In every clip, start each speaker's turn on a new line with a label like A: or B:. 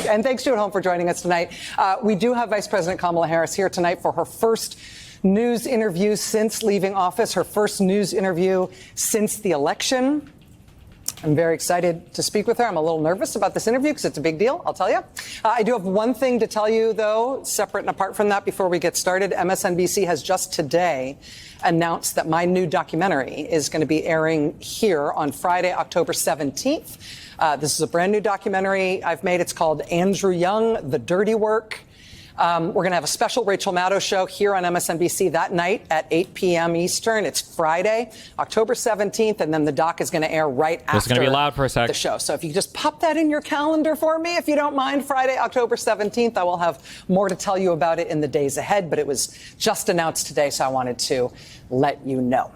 A: And thanks to you at home for joining us tonight. We do have Vice President Kamala Harris here tonight for her first news interview since leaving office, her first news interview since the election. I'm very excited to speak with her. I'm a little nervous about this interview because it's a big deal, I'll tell you. I do have one thing to tell you, though, separate and apart from that, before we get started. MSNBC has just today announced that my new documentary is going to be airing here on Friday, October 17th. This is a brand new documentary I've made. It's called Andrew Young, The Dirty Work. We're going to have a special Rachel Maddow show here on MSNBC that night at 8 p.m. Eastern. It's Friday, October 17th, and then the doc is going to air right after
B: it's going to be loud for a sec.
A: The show. So if you just pop that in your calendar for me, if you don't mind, Friday, October 17th, I will have more to tell you about it in the days ahead, but it was just announced today, so I wanted to let you know.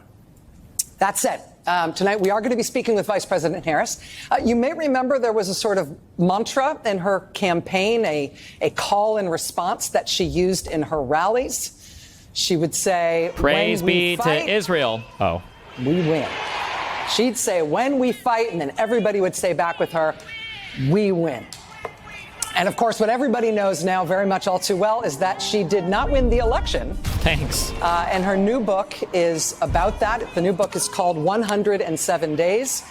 A: That said, tonight we are going to be speaking with Vice President Harris. You may remember there was a sort of mantra in her campaign, a call and response that she used in her rallies. She would say,
B: "Praise be to Israel."
A: Oh, we win. She'd say, "When we fight," and then everybody would say back with her, "We win." And of course, what everybody knows now very much all too well is that she did not win the election.
B: Thanks.
A: And her new book is about that. The new book is called 107 Days.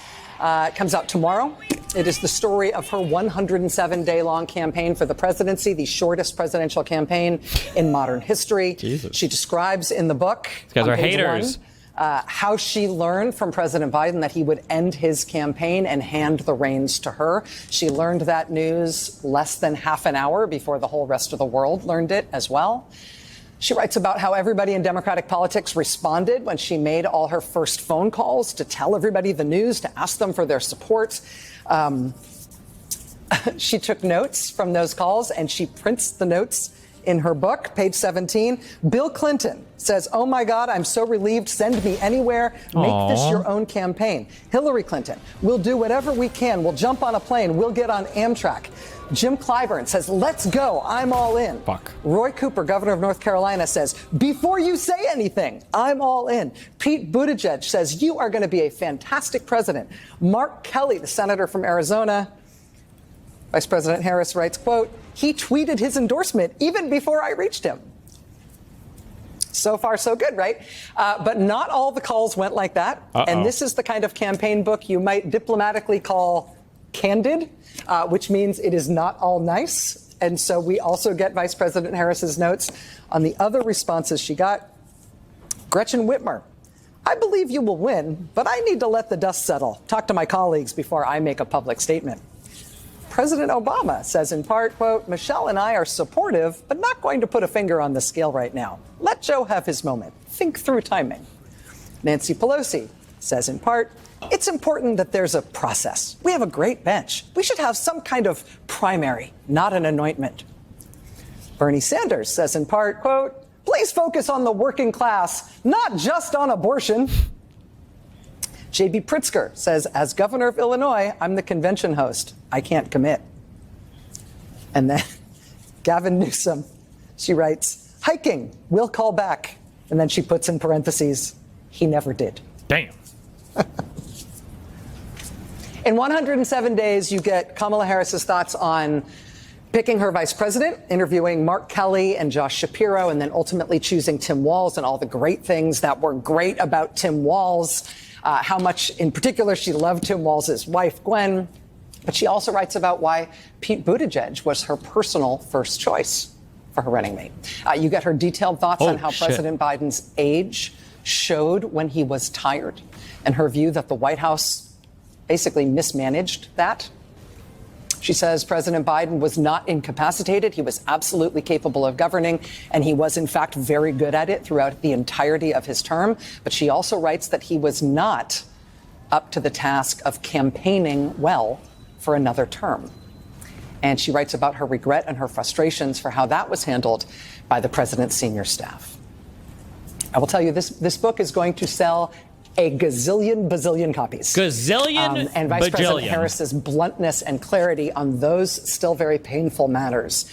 A: It comes out tomorrow. It is the story of her 107-day-long campaign for the presidency, the shortest presidential campaign in modern history.
B: Jesus.
A: She describes in the book,
B: these guys are
A: page
B: haters.
A: 1, how she learned from President Biden that he would end his campaign and hand the reins to her. She learned that news less than half an hour before the whole rest of the world learned it as well. She writes about how everybody in Democratic politics responded when she made all her first phone calls to tell everybody the news, to ask them for their support. She took notes from those calls, and she prints the notes in her book, page 17. Bill Clinton says, "Oh, my God, I'm so relieved. Send me anywhere. Make this your own campaign." Hillary Clinton, "We'll do whatever we can. We'll jump on a plane. We'll get on Amtrak." Jim Clyburn says, "Let's go. I'm all in."
B: Fuck.
A: Roy Cooper, governor of North Carolina, says, "Before you say anything, I'm all in." Pete Buttigieg says, "You are going to be a fantastic president." Mark Kelly, the senator from Arizona, Vice President Harris writes, quote, "He tweeted his endorsement even before I reached him." So far, so good, right? But not all the calls went like that. And this is the kind of campaign book you might diplomatically call candid, which means it is not all nice. And so we also get Vice President Harris's notes on the other responses she got. Gretchen Whitmer, "I believe you will win, but I need to let the dust settle. Talk to my colleagues before I make a public statement." President Obama says in part, quote, "Michelle and I are supportive, but not going to put a finger on the scale right now. Let Joe have his moment. Think through timing." Nancy Pelosi says in part, "It's important that there's a process. We have a great bench. We should have some kind of primary, not an anointment." Bernie Sanders says in part, quote, "Please focus on the working class, not just on abortion." J.B. Pritzker says, "As governor of Illinois, I'm the convention host. I can't commit." And then Gavin Newsom, she writes, "Hiking, we'll call back." And then she puts in parentheses, "He never did."
B: Damn.
A: In 107 days, you get Kamala Harris's thoughts on picking her vice president, interviewing Mark Kelly and Josh Shapiro, and then ultimately choosing Tim Walz and all the great things that were great about Tim Walz. How much, in particular, she loved Tim Walz's wife, Gwen. But she also writes about why Pete Buttigieg was her personal first choice for her running mate. You get her detailed thoughts on how President Biden's age showed when he was tired, and her view that the White House basically mismanaged that. She says President Biden was not incapacitated. He was absolutely capable of governing, and he was, in fact, very good at it throughout the entirety of his term. But she also writes that he was not up to the task of campaigning well for another term. And she writes about her regret and her frustrations for how that was handled by the president's senior staff. I will tell you, this book is going to sell a bazillion copies.
B: And
A: Vice President Harris's bluntness and clarity on those still very painful matters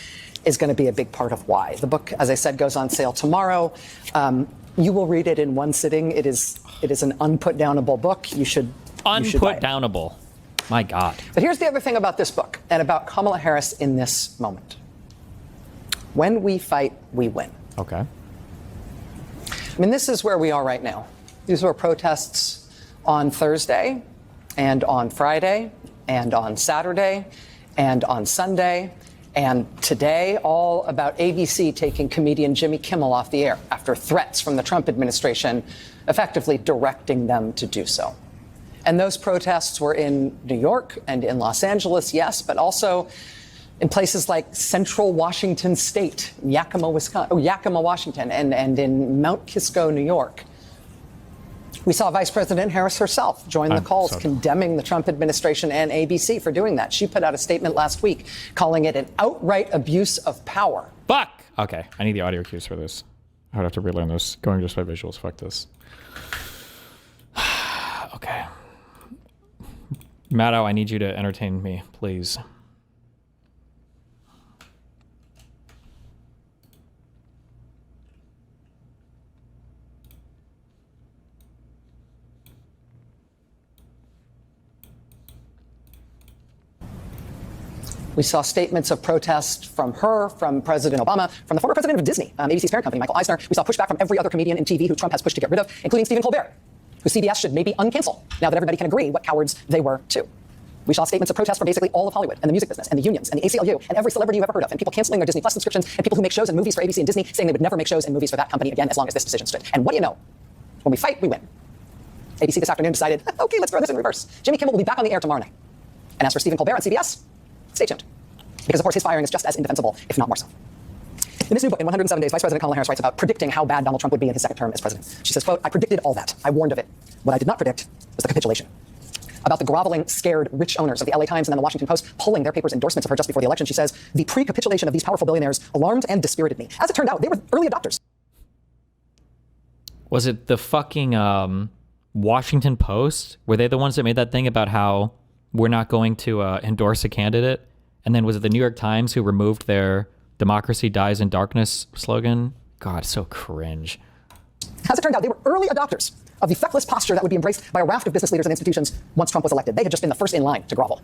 A: is going to be a big part of why. The book, as I said, goes on sale tomorrow. You will read it in one sitting. It is an unputdownable book. You should buy it.
B: Unputdownable. My God.
A: But here's the other thing about this book and about Kamala Harris in this moment. When we fight, we win.
B: Okay.
A: I mean, this is where we are right now. These were protests on Thursday and on Friday and on Saturday and on Sunday and today, all about ABC taking comedian Jimmy Kimmel off the air after threats from the Trump administration effectively directing them to do so. And those protests were in New York and in Los Angeles, yes, but also in places like central Washington State, Yakima, Washington, and in Mount Kisco, New York. We saw Vice President Harris herself join the calls condemning the Trump administration and ABC for doing that. She put out a statement last week calling it an outright abuse of power.
B: Fuck! Okay, I need the audio cues for this. I would have to relearn this. Going just by visuals, fuck this. Okay. Maddow, I need you to entertain me, please.
A: We saw statements of protest from her, from President Obama, from the former president of Disney, ABC's parent company, Michael Eisner. We saw pushback from every other comedian in TV who Trump has pushed to get rid of, including Stephen Colbert, who CBS should maybe uncancel, now that everybody can agree what cowards they were too. We saw statements of protest from basically all of Hollywood and the music business and the unions and the ACLU and every celebrity you've ever heard of, and people canceling their Disney Plus subscriptions, and people who make shows and movies for ABC and Disney saying they would never make shows and movies for that company again as long as this decision stood. And what do you know? When we fight, we win. ABC this afternoon decided, okay, let's throw this in reverse. Jimmy Kimmel will be back on the air tomorrow night. And as for Stephen Colbert on CBS, stay tuned. Because, of course, his firing is just as indefensible, if not more so. In this new book, in 107 Days, Vice President Kamala Harris writes about predicting how bad Donald Trump would be in his second term as president. She says, quote, I predicted all that. I warned of it. What I did not predict was the capitulation. About the groveling, scared, rich owners of the LA Times and then the Washington Post pulling their papers' endorsements of her just before the election, she says, the pre-capitulation of these powerful billionaires alarmed and dispirited me. As it turned out, they were early adopters.
B: Was it the fucking Washington Post? Were they the ones that made that thing about how we're not going to endorse a candidate? And then was it the New York Times who removed their democracy dies in darkness slogan? God, so cringe.
A: As it turned out, they were early adopters of the feckless posture that would be embraced by a raft of business leaders and institutions once Trump was elected. They had just been the first in line to grovel.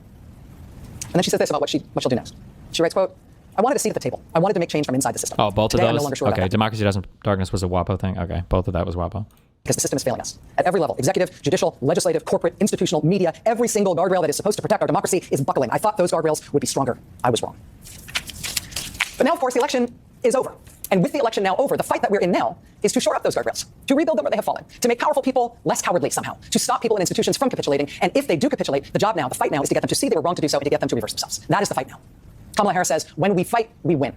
A: And then she says this about what she'll do next. She writes, quote, I wanted a seat at the table. I wanted to make change from inside the system.
B: Oh, both
A: Today,
B: of
A: I'm
B: those?
A: no longer sure
B: Okay, democracy dies in darkness was a WAPO thing? Okay, both of that was WAPO.
A: Because the system is failing us. At every level, executive, judicial, legislative, corporate, institutional, media, every single guardrail that is supposed to protect our democracy is buckling. I thought those guardrails would be stronger. I was wrong. But now, of course, the election is over. And with the election now over, the fight that we're in now is to shore up those guardrails, to rebuild them where they have fallen, to make powerful people less cowardly somehow, to stop people and institutions from capitulating. And if they do capitulate, the job now, the fight now, is to get them to see they were wrong to do so and to get them to reverse themselves. That is the fight now. Kamala Harris says, when we fight, we win.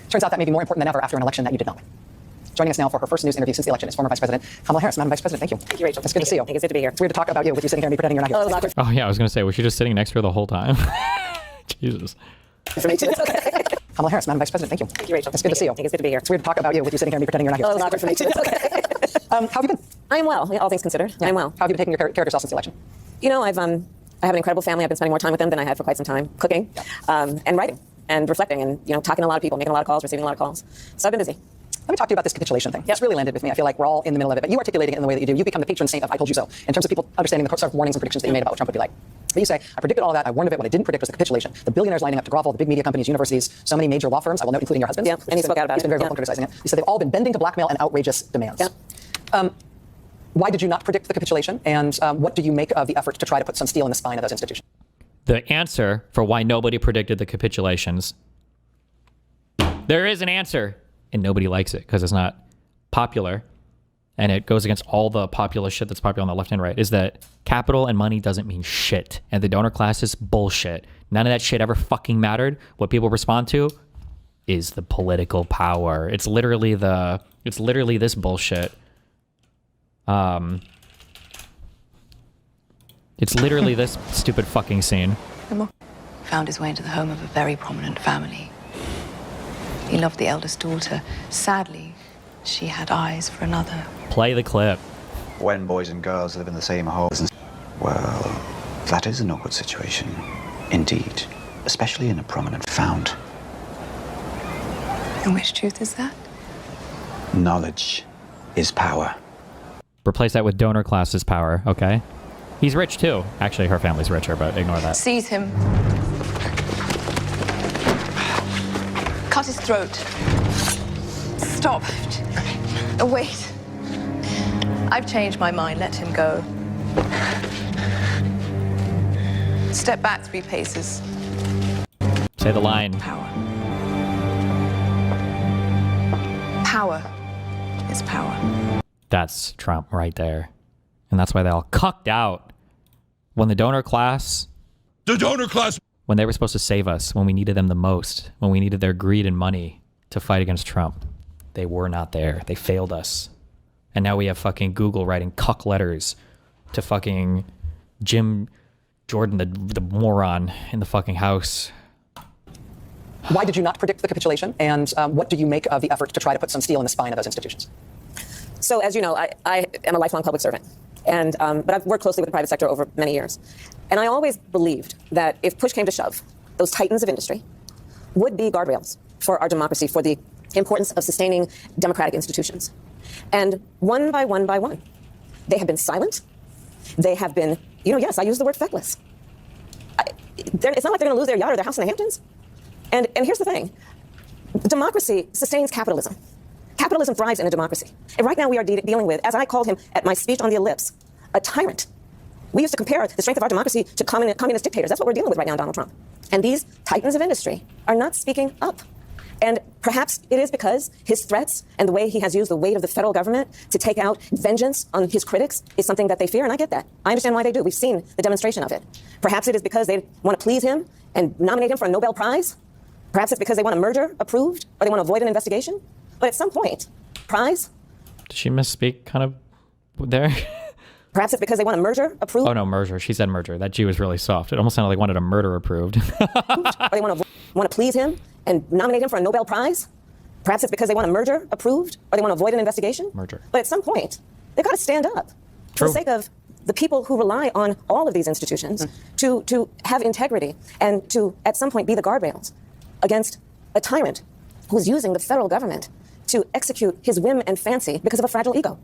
A: Turns out that may be more important than ever after an election that you did not win. Joining us now for her first news interview since the election is former Vice President Kamala Harris. Madam Vice President, thank you.
C: Thank you, Rachel.
A: It's good to see you.
C: It's good to be here.
A: It's weird to talk about you with you sitting here and me pretending you're not here.
C: Hello, doctor.
B: Oh, yeah, I was going to say, was she just sitting next to her the whole time? Jesus.
A: Kamala Harris, Madam Vice President, thank you.
C: Thank you, Rachel.
A: It's good to see you.
C: It's good to be here.
A: It's weird to talk about you with you sitting here and me pretending you're not here.
C: Hello, doctor.
A: How have you been?
C: I'm well, all things considered. I'm well.
A: How have you been taking care of yourself since the election?
C: You know, I have an incredible family. I've been spending more time with them than I had for quite some time, cooking, and writing, and reflecting, and talking to a lot of people, making a lot of calls, receiving a lot of calls. So I've been busy.
A: Let me talk to you about this capitulation thing. It's really landed with me. I feel like we're all in the middle of it, but you articulating it in the way that you do, you become the patron saint of I told you so, in terms of people understanding the sort of warnings and predictions that you made about what Trump would be like. But you say, I predicted all of that, I warned of it, what I didn't predict was the capitulation. The billionaires lining up to grovel, the big media companies, universities, so many major law firms, I will note, including your husband.
C: Yeah, and he spoke out about it.
A: He's been very vocal criticizing it. You said they've all been bending to blackmail and outrageous demands.
C: Yeah.
A: Why did you not predict the capitulation, and what do you make of the effort to try to put some steel in the spine of those institutions?
B: The answer for why nobody predicted the capitulations, there is an answer, and nobody likes it because it's not popular, and it goes against all the populist shit that's popular on the left and right, is that capital and money doesn't mean shit, and the donor class is bullshit. None of that shit ever fucking mattered. What people respond to is the political power. It's literally this bullshit. It's literally this stupid fucking scene.
D: Found his way into the home of a very prominent family. He loved the eldest daughter. Sadly, she had eyes for another.
B: Play the clip.
E: When boys and girls live in the same house, well, that is an awkward situation. Indeed. Especially in a prominent found.
D: And which truth is that?
E: Knowledge is power.
B: Replace that with donor classes power, okay? He's rich too. Actually, her family's richer, but ignore that.
D: Seize him. Cut his throat. Stop. Wait. I've changed my mind. Let him go. Step back 3 paces.
B: Say the line.
D: Power. Power is power.
B: That's Trump right there. And that's why they all cucked out when the donor class, when they were supposed to save us, when we needed them the most, when we needed their greed and money to fight against Trump. They were not there. They failed us. And now we have fucking Google writing cuck letters to fucking Jim Jordan, the moron in the fucking house.
A: Why did you not predict the capitulation? And what do you make of the effort to try to put some steel in the spine of those institutions?
C: So as you know, I am a lifelong public servant. And, but I've worked closely with the private sector over many years. And I always believed that if push came to shove, those titans of industry would be guardrails for our democracy, for the importance of sustaining democratic institutions. And one by one by one, they have been silent. They have been, yes, I use the word feckless. It's not like they're going to lose their yacht or their house in the Hamptons. And here's the thing. Democracy sustains capitalism. Capitalism thrives in a democracy. And right now we are dealing with, as I called him at my speech on the ellipse, a tyrant. We used to compare the strength of our democracy to communist dictators. That's what we're dealing with right now, Donald Trump. And these titans of industry are not speaking up. And perhaps it is because his threats and the way he has used the weight of the federal government to take out vengeance on his critics is something that they fear, and I get that. I understand why they do. We've seen the demonstration of it. Perhaps it is because they want to please him and nominate him for a Nobel Prize. Perhaps it's because they want a merger approved or they want to avoid an investigation. But at some point, prize?
B: Did she misspeak kind of there?
C: Perhaps it's because they want a merger approved.
B: Oh, no, merger. She said merger. That G was really soft. It almost sounded like wanted a murder approved.
C: Or they want to please him and nominate him for a Nobel Prize. Perhaps it's because they want a merger approved or they want to avoid an investigation.
B: Merger.
C: But at some point, they've got to stand up for the sake of the people who rely on all of these institutions to have integrity and to, at some point, be the guardrails against a tyrant who's using the federal government to execute his whim and fancy because of a fragile ego.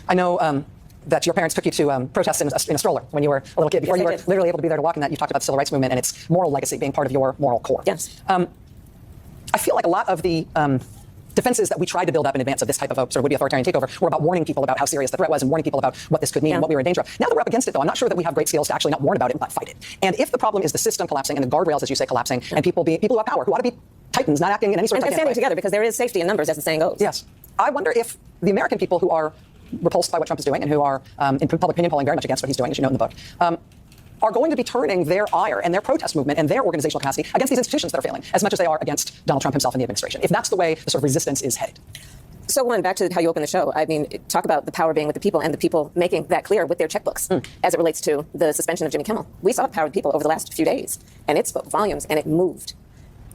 A: I know that your parents took you to protests in a stroller when you were a little kid, before you were literally able to be there to walk in that. You talked about the civil rights movement and its moral legacy being part of your moral core.
C: Yes.
A: I feel like a lot of the defenses that we tried to build up in advance of this type of a sort of would-be authoritarian takeover were about warning people about how serious the threat was and warning people about what this could mean and what we were in danger of. Now that we're up against it, though, I'm not sure that we have great skills to actually not warn about it but fight it. And if the problem is the system collapsing and the guardrails, as you say, collapsing, and people who have power, who ought to be titans, not acting in any sort of
C: and standing together, because there is safety in numbers, as the saying goes.
A: Yes. I wonder if the American people who are repulsed by what Trump is doing and who are in public opinion polling very much against what he's doing, as you note in the book, are going to be turning their ire and their protest movement and their organizational capacity against these institutions that are failing as much as they are against Donald Trump himself and the administration, if that's the way the sort of resistance is headed.
C: So, one, back to how you opened the show. I mean, talk about the power being with the people and the people making that clear with their checkbooks as it relates to the suspension of Jimmy Kimmel. We saw power with people over the last few days, and it spoke volumes, and it moved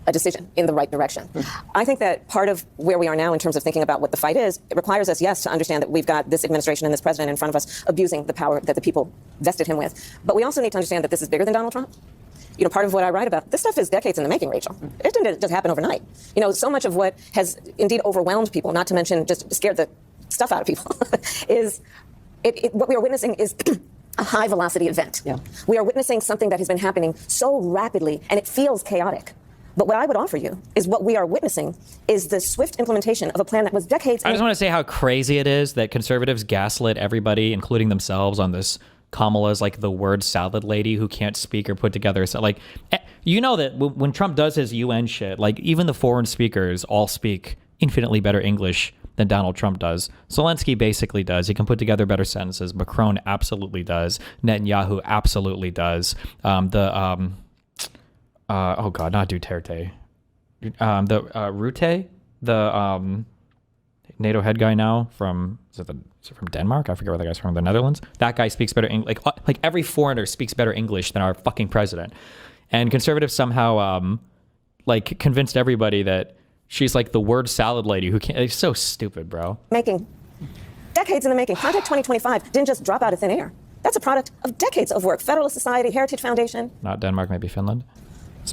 C: a decision in the right direction. I think that part of where we are now in terms of thinking about what the fight is, it requires us, yes, to understand that we've got this administration and this president in front of us abusing the power that the people vested him with. But we also need to understand that this is bigger than Donald Trump. You know, part of what I write about, this stuff is decades in the making, Rachel. It didn't just happen overnight. You know, so much of what has indeed overwhelmed people, not to mention just scared the stuff out of people, is what we are witnessing is a high velocity event. Yeah. We are witnessing something that has been happening so rapidly, and it feels chaotic. But what I would offer you is what we are witnessing is the swift implementation of a plan that was decades.
B: I just want to say how crazy it is that conservatives gaslit everybody, including themselves, on this Kamala's like the word salad lady who can't speak or put together. So like, you know that when Trump does his UN shit, like even the foreign speakers all speak infinitely better English than Donald Trump does. Zelensky basically does. He can put together better sentences. Macron absolutely does. Netanyahu absolutely does. Oh God, not Duterte. Rutte, the NATO head guy now from, is it from Denmark? I forget where that guy's from, the Netherlands. That guy speaks better English. Like every foreigner speaks better English than our fucking president. And conservatives somehow like convinced everybody that she's like the word salad lady who can't. It's so stupid, bro.
C: Decades in the making. Project 2025 didn't just drop out of thin air. That's a product of decades of work. Federalist Society, Heritage Foundation.
B: Not Denmark, maybe Finland.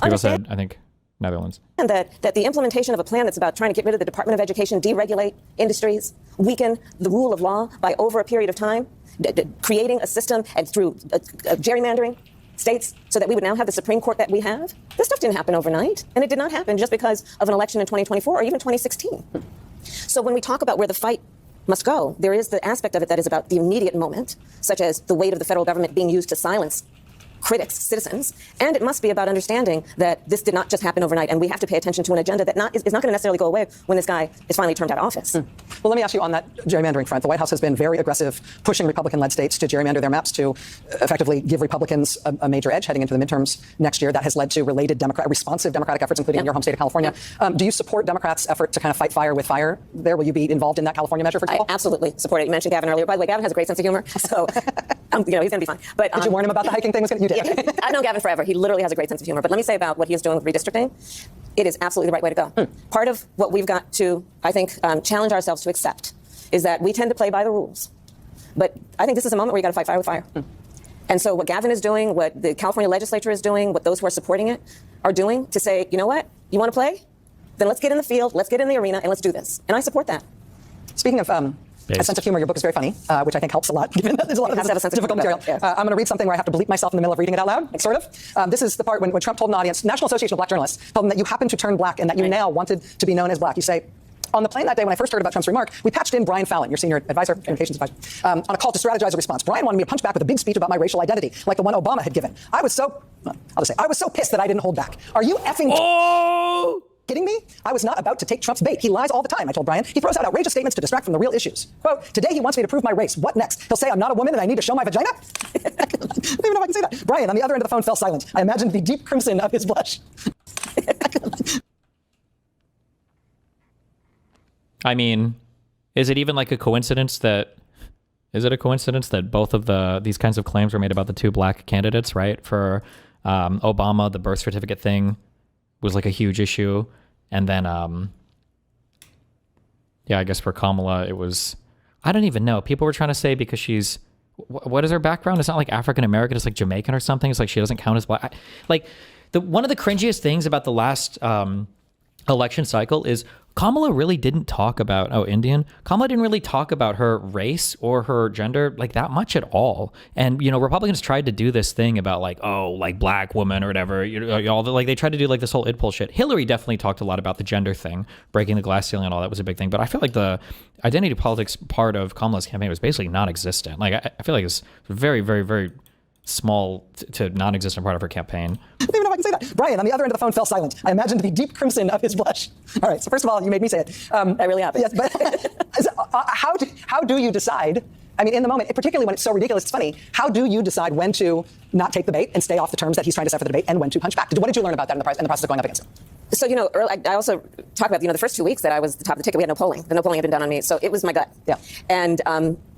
B: People said, I think, Netherlands.
C: And that the implementation of a plan that's about trying to get rid of the Department of Education, deregulate industries, weaken the rule of law by over a period of time, creating a system and through gerrymandering states so that we would now have the Supreme Court that we have. This stuff didn't happen overnight, and it did not happen just because of an election in 2024 or even 2016. So when we talk about where the fight must go, there is the aspect of it that is about the immediate moment, such as the weight of the federal government being used to silence critics, citizens, and it must be about understanding that this did not just happen overnight, and we have to pay attention to an agenda that is not going to necessarily go away when this guy is finally turned out of office.
A: Well, let me ask you on that gerrymandering front. The White House has been very aggressive, pushing Republican-led states to gerrymander their maps to effectively give Republicans a major edge heading into the midterms next year. That has led to related responsive Democratic efforts, including in your home state of California. Do you support Democrats' effort to kind of fight fire with fire there? Will you be involved in that California measure, for example?
C: I absolutely support it. You mentioned Gavin earlier. By the way, Gavin has a great sense of humor, so he's going to be fine. But
A: did you warn him about the hiking thing? You did.
C: Yeah, I've known Gavin forever. He literally has a great sense of humor. But let me say about what he is doing with redistricting. It is absolutely the right way to go. Part of what we've got to, I think, challenge ourselves to accept is that we tend to play by the rules. But I think this is a moment where you got to fight fire with fire. And so what Gavin is doing, what the California legislature is doing, what those who are supporting it are doing to say, you know what, you want to play? Then let's get in the field, let's get in the arena, and let's do this. And I support that.
A: Speaking of a sense of humor, your book is very funny, which I think helps a lot, given that there's a lot of difficult material.
C: Yes.
A: I'm going to read something where I have to bleep myself in the middle of reading it out loud, sort of. This is the part when Trump told an audience, National Association of Black Journalists, told them that you happen to turn black and that you now wanted to be known as black. You say, on the plane that day when I first heard about Trump's remark, we patched in Brian Fallon, your senior advisor, communications advisor, on a call to strategize a response. Brian wanted me to punch back with a big speech about my racial identity, like the one Obama had given. I was so pissed that I didn't hold back. Are you effing kidding me? I was not about to take Trump's bait. He lies all the time, I told Brian. He throws out outrageous statements to distract from the real issues. Quote, today he wants me to prove my race. What next? He'll say I'm not a woman and I need to show my vagina? I don't even know if I can say that. Brian, on the other end of the phone, fell silent. I imagined the deep crimson of his blush.
B: I mean, is it even like a coincidence that both of these kinds of claims were made about the two black candidates, right? For Obama, the birth certificate thing was like a huge issue. And then, I guess for Kamala, it was, I don't even know. People were trying to say because she's, what is her background? It's not like African-American, it's like Jamaican or something. It's like she doesn't count as black. One of the cringiest things about the last election cycle is Kamala really didn't talk about, Kamala didn't really talk about her race or her gender like that much at all. And, Republicans tried to do this thing about black woman or whatever, they tried to do like this whole id bullshit. Hillary definitely talked a lot about the gender thing, breaking the glass ceiling and all that was a big thing. But I feel like the identity politics part of Kamala's campaign was basically non-existent. Like, I feel like it's very, very, very small to non-existent part of her campaign.
A: I don't even know if I can say that. Brian, on the other end of the phone, fell silent. I imagined the deep crimson of his blush. All right, so first of all, you made me say it.
C: That really happened.
A: Yes, but how do you decide? I mean, in the moment, particularly when it's so ridiculous, it's funny. How do you decide when to not take the bait and stay off the terms that he's trying to set for the debate and when to punch back? What did you learn about that in the process of going up against him?
C: So, I also talk about, the first 2 weeks that I was the top of the ticket, we had no polling. The no polling had been done on me. So it was my gut.
A: Yeah.
C: And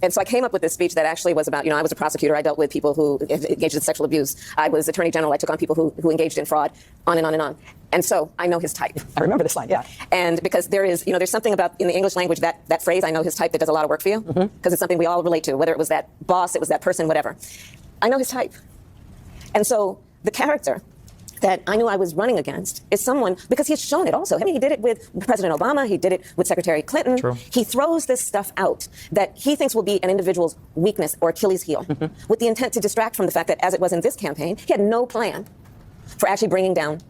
C: so I came up with this speech that actually was about, I was a prosecutor. I dealt with people who engaged in sexual abuse. I was attorney general. I took on people who engaged in fraud, on and on and on. And so I know his type.
A: I remember this line, yeah.
C: And because there is, there's something about in the English language that phrase, I know his type, that does a lot of work for you. Because it's something we all relate to, whether it was that boss, it was that person, whatever. I know his type. And so the character that I knew I was running against is someone, because he's shown it also. I mean, he did it with President Obama. He did it with Secretary Clinton.
B: True.
C: He throws this stuff out that he thinks will be an individual's weakness or Achilles heel with the intent to distract from the fact that, as it was in this campaign, he had no plan for actually bringing down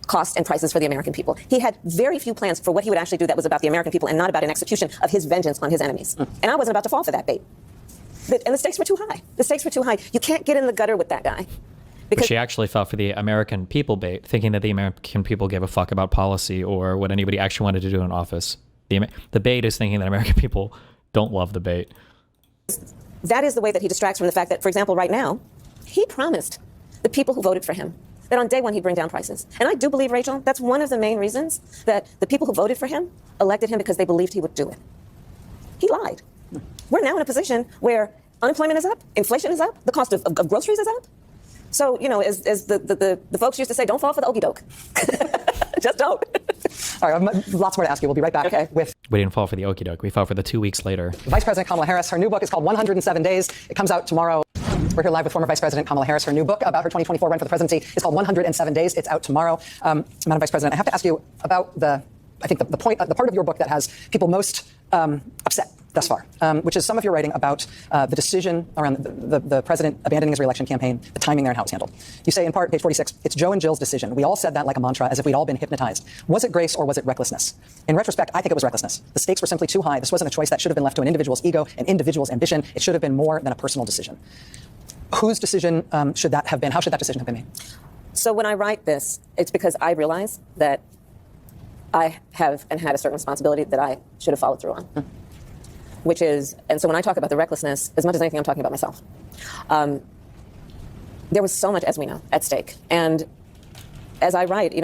C: costs and prices for the American people. He had very few plans for what he would actually do that was about the American people and not about an execution of his vengeance on his enemies. And I wasn't about to fall for that bait. And the stakes were too high. The stakes were too high. You can't get in the gutter with that guy.
B: But she actually fell for the American people bait, thinking that the American people gave a fuck about policy or what anybody actually wanted to do in office. The bait is thinking that American people don't love the bait.
C: That is the way that he distracts from the fact that, for example, right now, he promised the people who voted for him that on day one he'd bring down prices. And I do believe, Rachel, that's one of the main reasons that the people who voted for him elected him, because they believed he would do it. He lied. We're now in a position where unemployment is up, inflation is up, the cost of groceries is up. So, as the folks used to say, don't fall for the okie doke. Just don't.
A: All right, lots more to ask you. We'll be right back with...
B: We didn't fall for the okie doke. We fell for the 2 weeks later.
A: Vice President Kamala Harris. Her new book is called 107 Days. It comes out tomorrow. We're here live with former Vice President Kamala Harris. Her new book about her 2024 run for the presidency is called 107 Days. It's out tomorrow. Madam Vice President, I have to ask you about the part of your book that has people most upset thus far, which is some of your writing about the decision around the president abandoning his re-election campaign, the timing there and how it's handled. You say in part, page 46, it's Joe and Jill's decision. We all said that like a mantra, as if we'd all been hypnotized. Was it grace or was it recklessness? In retrospect, I think it was recklessness. The stakes were simply too high. This wasn't a choice that should have been left to an individual's ego, an individual's ambition. It should have been more than a personal decision. Whose decision should that have been? How should that decision have been made?
C: So when I write this, it's because I realize that I have and had a certain responsibility that I should have followed through on. Which is, and so when I talk about the recklessness, as much as anything, I'm talking about myself. There was so much, as we know, at stake. And as I write,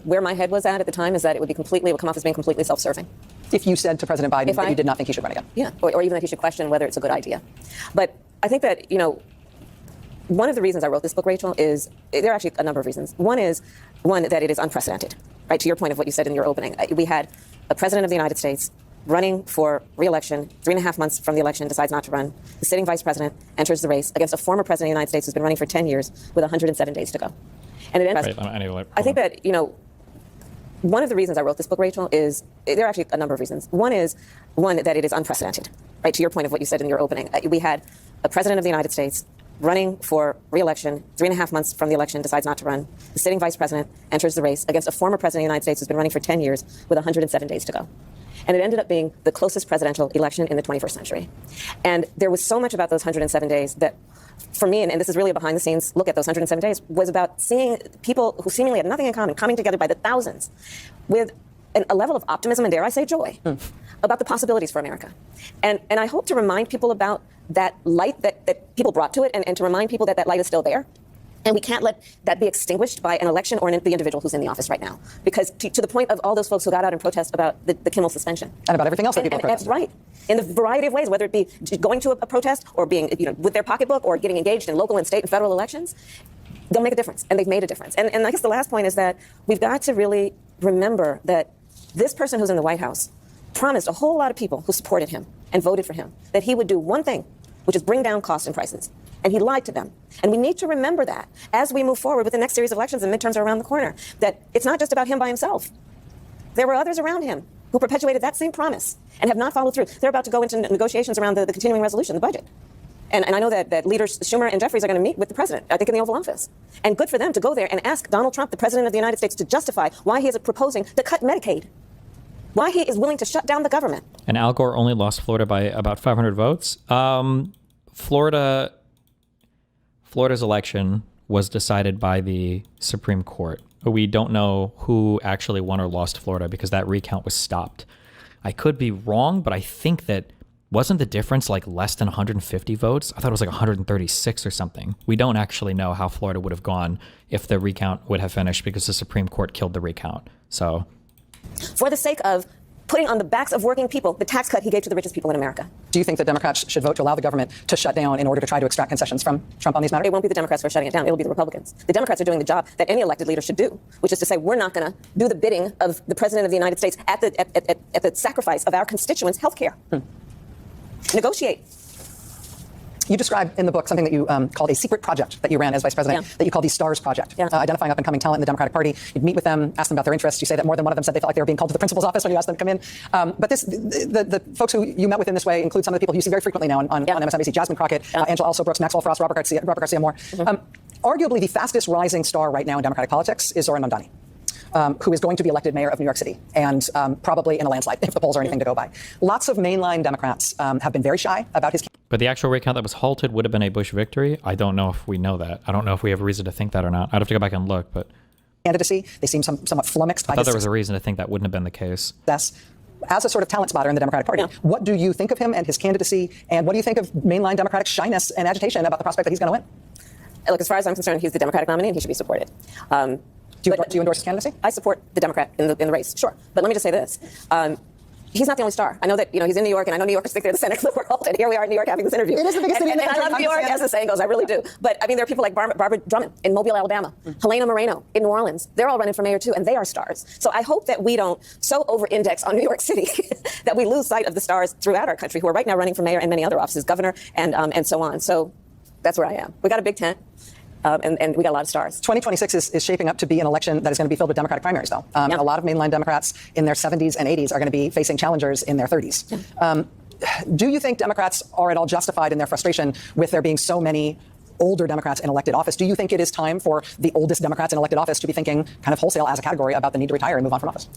C: where my head was at the time is that it would come off as being completely self-serving.
A: If you said to President Biden that you did not think he should run again.
C: Yeah, or even that he should question whether it's a good idea. But I think that, one of the reasons I wrote this book, Rachel, is there are actually a number of reasons. One is that it is unprecedented, right? To your point of what you said in your opening. We had a president of the United States running for re-election, 3.5 months from the election, decides not to run. The sitting vice president enters the race against a former president of the United States who's been running for 10 years with 107 days to go. And it ends. I think that, one of the reasons I wrote this book, Rachel, is there are actually a number of reasons. One is that it is unprecedented, right? To your point of what you said in your opening. We had a president of the United States running for re-election, 3.5 months from the election, decides not to run. The sitting vice president enters the race against a former president of the United States who's been running for 10 years with 107 days to go. And it ended up being the closest presidential election in the 21st century. And there was so much about those 107 days that, for me, and this is really a behind-the-scenes look at those 107 days, was about seeing people who seemingly had nothing in common coming together by the thousands with a level of optimism and, dare I say, joy about the possibilities for America. And I hope to remind people about that light that people brought to it and to remind people that that light is still there. And we can't let that be extinguished by an election or the individual who's in the office right now. Because to the point of all those folks who got out and protest about the Kimmel suspension.
A: And about everything else that people protest.
C: Right. In the variety of ways, whether it be going to a protest or being with their pocketbook or getting engaged in local and state and federal elections, they'll make a difference. And they've made a difference. And I guess the last point is that we've got to really remember that this person who's in the White House promised a whole lot of people who supported him and voted for him that he would do one thing, which is bring down costs and prices. And he lied to them. And we need to remember that as we move forward with the next series of elections and midterms are around the corner, that it's not just about him by himself. There were others around him who perpetuated that same promise and have not followed through. They're about to go into negotiations around the continuing resolution, the budget. And I know that leaders Schumer and Jeffries are going to meet with the president, I think in the Oval Office. And good for them to go there and ask Donald Trump, the president of the United States, to justify why he is proposing to cut Medicaid, why he is willing to shut down the government.
B: And Al Gore only lost Florida by about 500 votes. Florida's election was decided by the Supreme Court. We don't know who actually won or lost Florida because that recount was stopped. I could be wrong, but I think that wasn't the difference like less than 150 votes? I thought it was like 136 or something. We don't actually know how Florida would have gone if the recount would have finished because the Supreme Court killed the recount. So,
C: for the sake of putting on the backs of working people the tax cut he gave to the richest people in America.
A: Do you think that Democrats should vote to allow the government to shut down in order to try to extract concessions from Trump on these matters?
C: It won't be the Democrats who are shutting it down. It'll be the Republicans. The Democrats are doing the job that any elected leader should do, which is to say we're not going to do the bidding of the President of the United States at the sacrifice of our constituents' health care. Negotiate.
A: You describe in the book something that you called a secret project that you ran as vice president, that you called the STARS Project, identifying up-and-coming talent in the Democratic Party. You'd meet with them, ask them about their interests. You say that more than one of them said they felt like they were being called to the principal's office when you asked them to come in. But the folks who you met with in this way include some of the people you see very frequently now on MSNBC, Jasmine Crockett, Angela Also Brooks, Maxwell Frost, Robert Garcia Moore. Arguably the fastest rising star right now in Democratic politics is Zoran Mamdani. Who is going to be elected mayor of New York City, and probably in a landslide, if the polls are anything to go by. Lots of mainline Democrats have been very shy about his...
B: But the actual recount that was halted would have been a Bush victory. I don't know if we know that. I don't know if we have a reason to think that or not. I'd have to go back and look, but...
A: Candidacy, they seem somewhat flummoxed by
B: I thought there was a reason to think that wouldn't have been the case.
A: As a sort of talent spotter in the Democratic Party, what do you think of him and his candidacy, and what do you think of mainline Democratic shyness and agitation about the prospect that he's going to win?
C: Look, as far as I'm concerned, he's the Democratic nominee and he should be supported.
A: Do you endorse his candidacy?
C: I support the Democrat in the race, sure. But let me just say this. He's not the only star. I know that he's in New York, and I know New Yorkers think they're the center of the world, and here we are in New York having this interview.
A: It is the biggest city in the country.
C: And I love New York, as the saying goes. I really do. But, I mean, there are people like Barbara Drummond in Mobile, Alabama, Helena Moreno in New Orleans. They're all running for mayor, too, and they are stars. So I hope that we don't so over-index on New York City that we lose sight of the stars throughout our country who are right now running for mayor and many other offices, governor, and so on. So that's where I am. We got a big tent. And we got a lot of stars.
A: 2026 is shaping up to be an election that is going to be filled with Democratic primaries, though. A lot of mainline Democrats in their 70s and 80s are going to be facing challengers in their 30s. do you think Democrats are at all justified in their frustration with there being so many older Democrats in elected office? Do you think it is time for the oldest Democrats in elected office to be thinking kind of wholesale as a category about the need to retire and move on from office?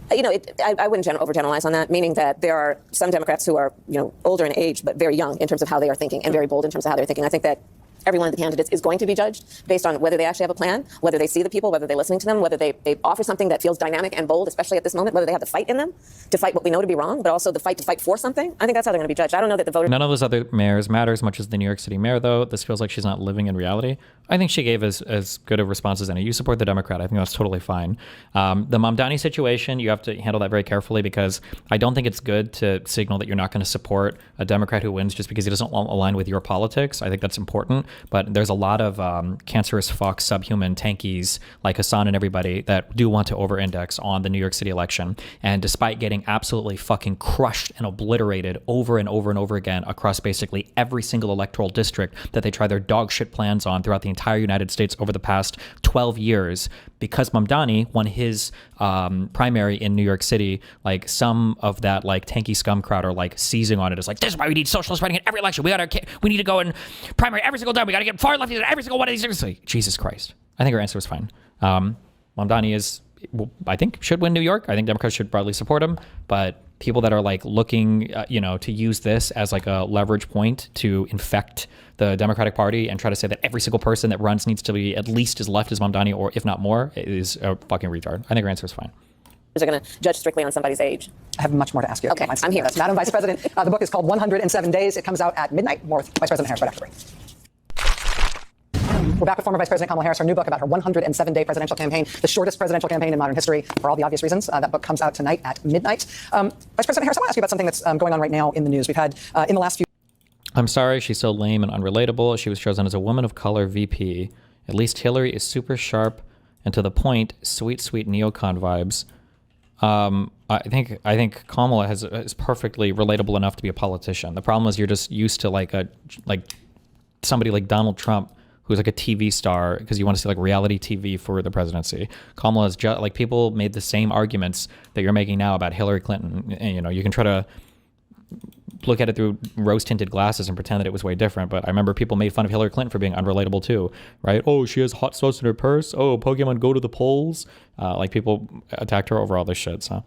C: I wouldn't overgeneralize on that, meaning that there are some Democrats who are, older in age, but very young in terms of how they are thinking and very bold in terms of how they're thinking. I think that every one of the candidates is going to be judged based on whether they actually have a plan, whether they see the people, whether they're listening to them, whether they offer something that feels dynamic and bold, especially at this moment, whether they have the fight in them to fight what we know to be wrong, but also the fight to fight for something. I think that's how they're going to be judged. I don't know that the voters...
B: None of those other mayors matter as much as the New York City mayor, though. This feels like she's not living in reality. I think she gave as good of response as any. You support the Democrat. I think that's totally fine. The Mamdani situation, you have to handle that very carefully because I don't think it's good to signal that you're not going to support a Democrat who wins just because he doesn't align with your politics. I think that's important. But there's a lot of cancerous fuck subhuman tankies like Hassan and everybody that do want to over-index on the New York City election. And despite getting absolutely fucking crushed and obliterated over and over and over again across basically every single electoral district that they try their dog shit plans on throughout the entire United States over the past 12 years, because Mamdani won his primary in New York City, like some of that like tanky scum crowd are like seizing on it. It's like, this is why we need socialist writing in every election. We need to go in primary every single time. We got to get far lefties in every single one of these things. Like, Jesus Christ. I think her answer was fine. Mamdani I think should win New York. I think Democrats should broadly support him, but people that are like looking, to use this as like a leverage point to infect the Democratic Party and try to say that every single person that runs needs to be at least as left as Mamdani, or if not more, is a fucking retard. I think her answer is fine.
C: are going to judge strictly on somebody's age.
A: I have much more to ask you.
C: Okay, I'm here.
A: Madam Vice President, the book is called 107 Days. It comes out at midnight. More with Vice President Harris right after the break. We're back with former Vice President Kamala Harris, her new book about her 107-day presidential campaign, the shortest presidential campaign in modern history, for all the obvious reasons. That book comes out tonight at midnight. Vice President Harris, I want to ask you about something that's going on right now in the news. We've had in the last few...
B: I'm sorry she's so lame and unrelatable. She was chosen as a woman of color VP. At least Hillary is super sharp and to the point, sweet, sweet neocon vibes. I think Kamala is perfectly relatable enough to be a politician. The problem is you're just used to like somebody like Donald Trump, who's like a TV star, because you want to see like reality TV for the presidency. Kamala is just like, people made the same arguments that you're making now about Hillary Clinton. And, you can try to look at it through rose-tinted glasses and pretend that it was way different. But I remember people made fun of Hillary Clinton for being unrelatable too, right? Oh, she has hot sauce in her purse. Oh, Pokemon go to the polls. Like people attacked her over all this shit. So.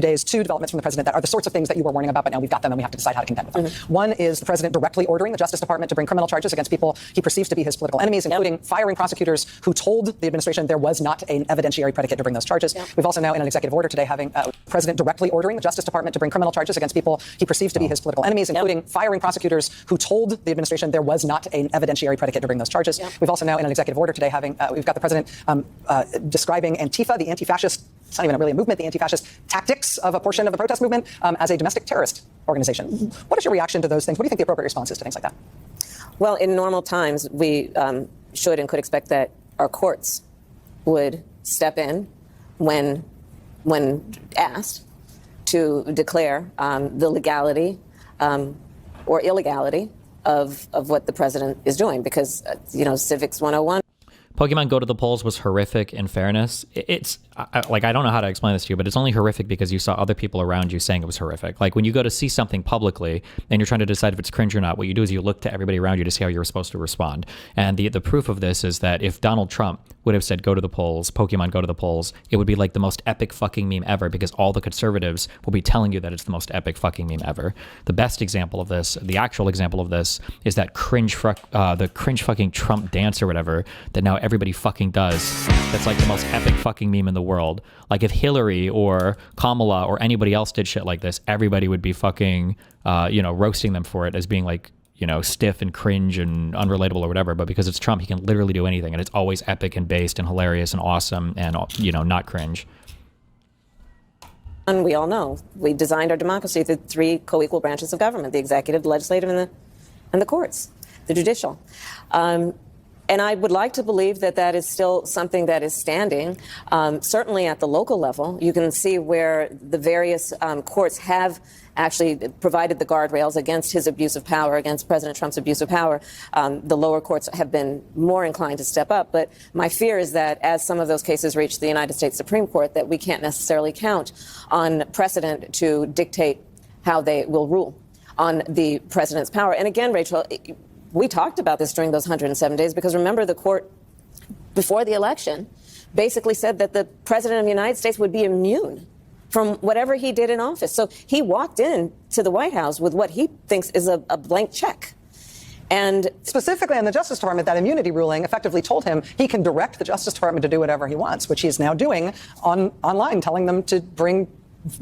A: Days, two developments from the president that are the sorts of things that you were warning about, but now we've got them and we have to decide how to contend with them. One is the president directly ordering the Justice Department to bring criminal charges against people he perceives to be his political enemies, including firing prosecutors who told the administration there was not an evidentiary predicate to bring those charges. We've also now, in an executive order today, having the president directly ordering the Justice Department to bring criminal charges against people he perceives to be his political enemies, including firing prosecutors who told the administration there was not an evidentiary predicate to bring those charges. We've also now, in an executive order today, having we've got the president describing Antifa, the anti-fascist, it's not even really a movement, the anti-fascist tactics of a portion of the protest movement as a domestic terrorist organization. What is your reaction to those things? What do you think the appropriate response is to things like that?
C: Well, in normal times, we should and could expect that our courts would step in when asked to declare the legality or illegality of what the president is doing, because, Civics 101.
B: Pokemon Go to the Polls was horrific in fairness. It's like, I don't know how to explain this to you, but it's only horrific because you saw other people around you saying it was horrific. Like when you go to see something publicly and you're trying to decide if it's cringe or not, what you do is you look to everybody around you to see how you're supposed to respond. And the proof of this is that if Donald Trump would have said, go to the polls, Pokemon go to the polls, it would be like the most epic fucking meme ever, because all the conservatives will be telling you that it's the most epic fucking meme ever. The best example of this, the actual example of this, is that the cringe fucking Trump dance or whatever that now everybody fucking does. That's like the most epic fucking meme in the world. Like if Hillary or Kamala or anybody else did shit like this, everybody would be fucking, roasting them for it as being like, stiff and cringe and unrelatable or whatever. But because it's Trump, he can literally do anything, and it's always epic and based and hilarious and awesome and, not cringe.
C: And we all know we designed our democracy through three co-equal branches of government: the executive, the legislative, and the courts, the judicial. And I would like to believe that that is still something that is standing. Certainly at the local level, you can see where the various courts have actually provided the guardrails against his abuse of power, against President Trump's abuse of power. The lower courts have been more inclined to step up. But my fear is that as some of those cases reach the United States Supreme Court, that we can't necessarily count on precedent to dictate how they will rule on the president's power. And again, Rachel, we talked about this during those 107 days because remember the court before the election basically said that the president of the United States would be immune from whatever he did in office. So he walked in to the White House with what he thinks is a blank check. And
A: specifically on the Justice Department, that immunity ruling effectively told him he can direct the Justice Department to do whatever he wants, which he is now doing online, telling them to bring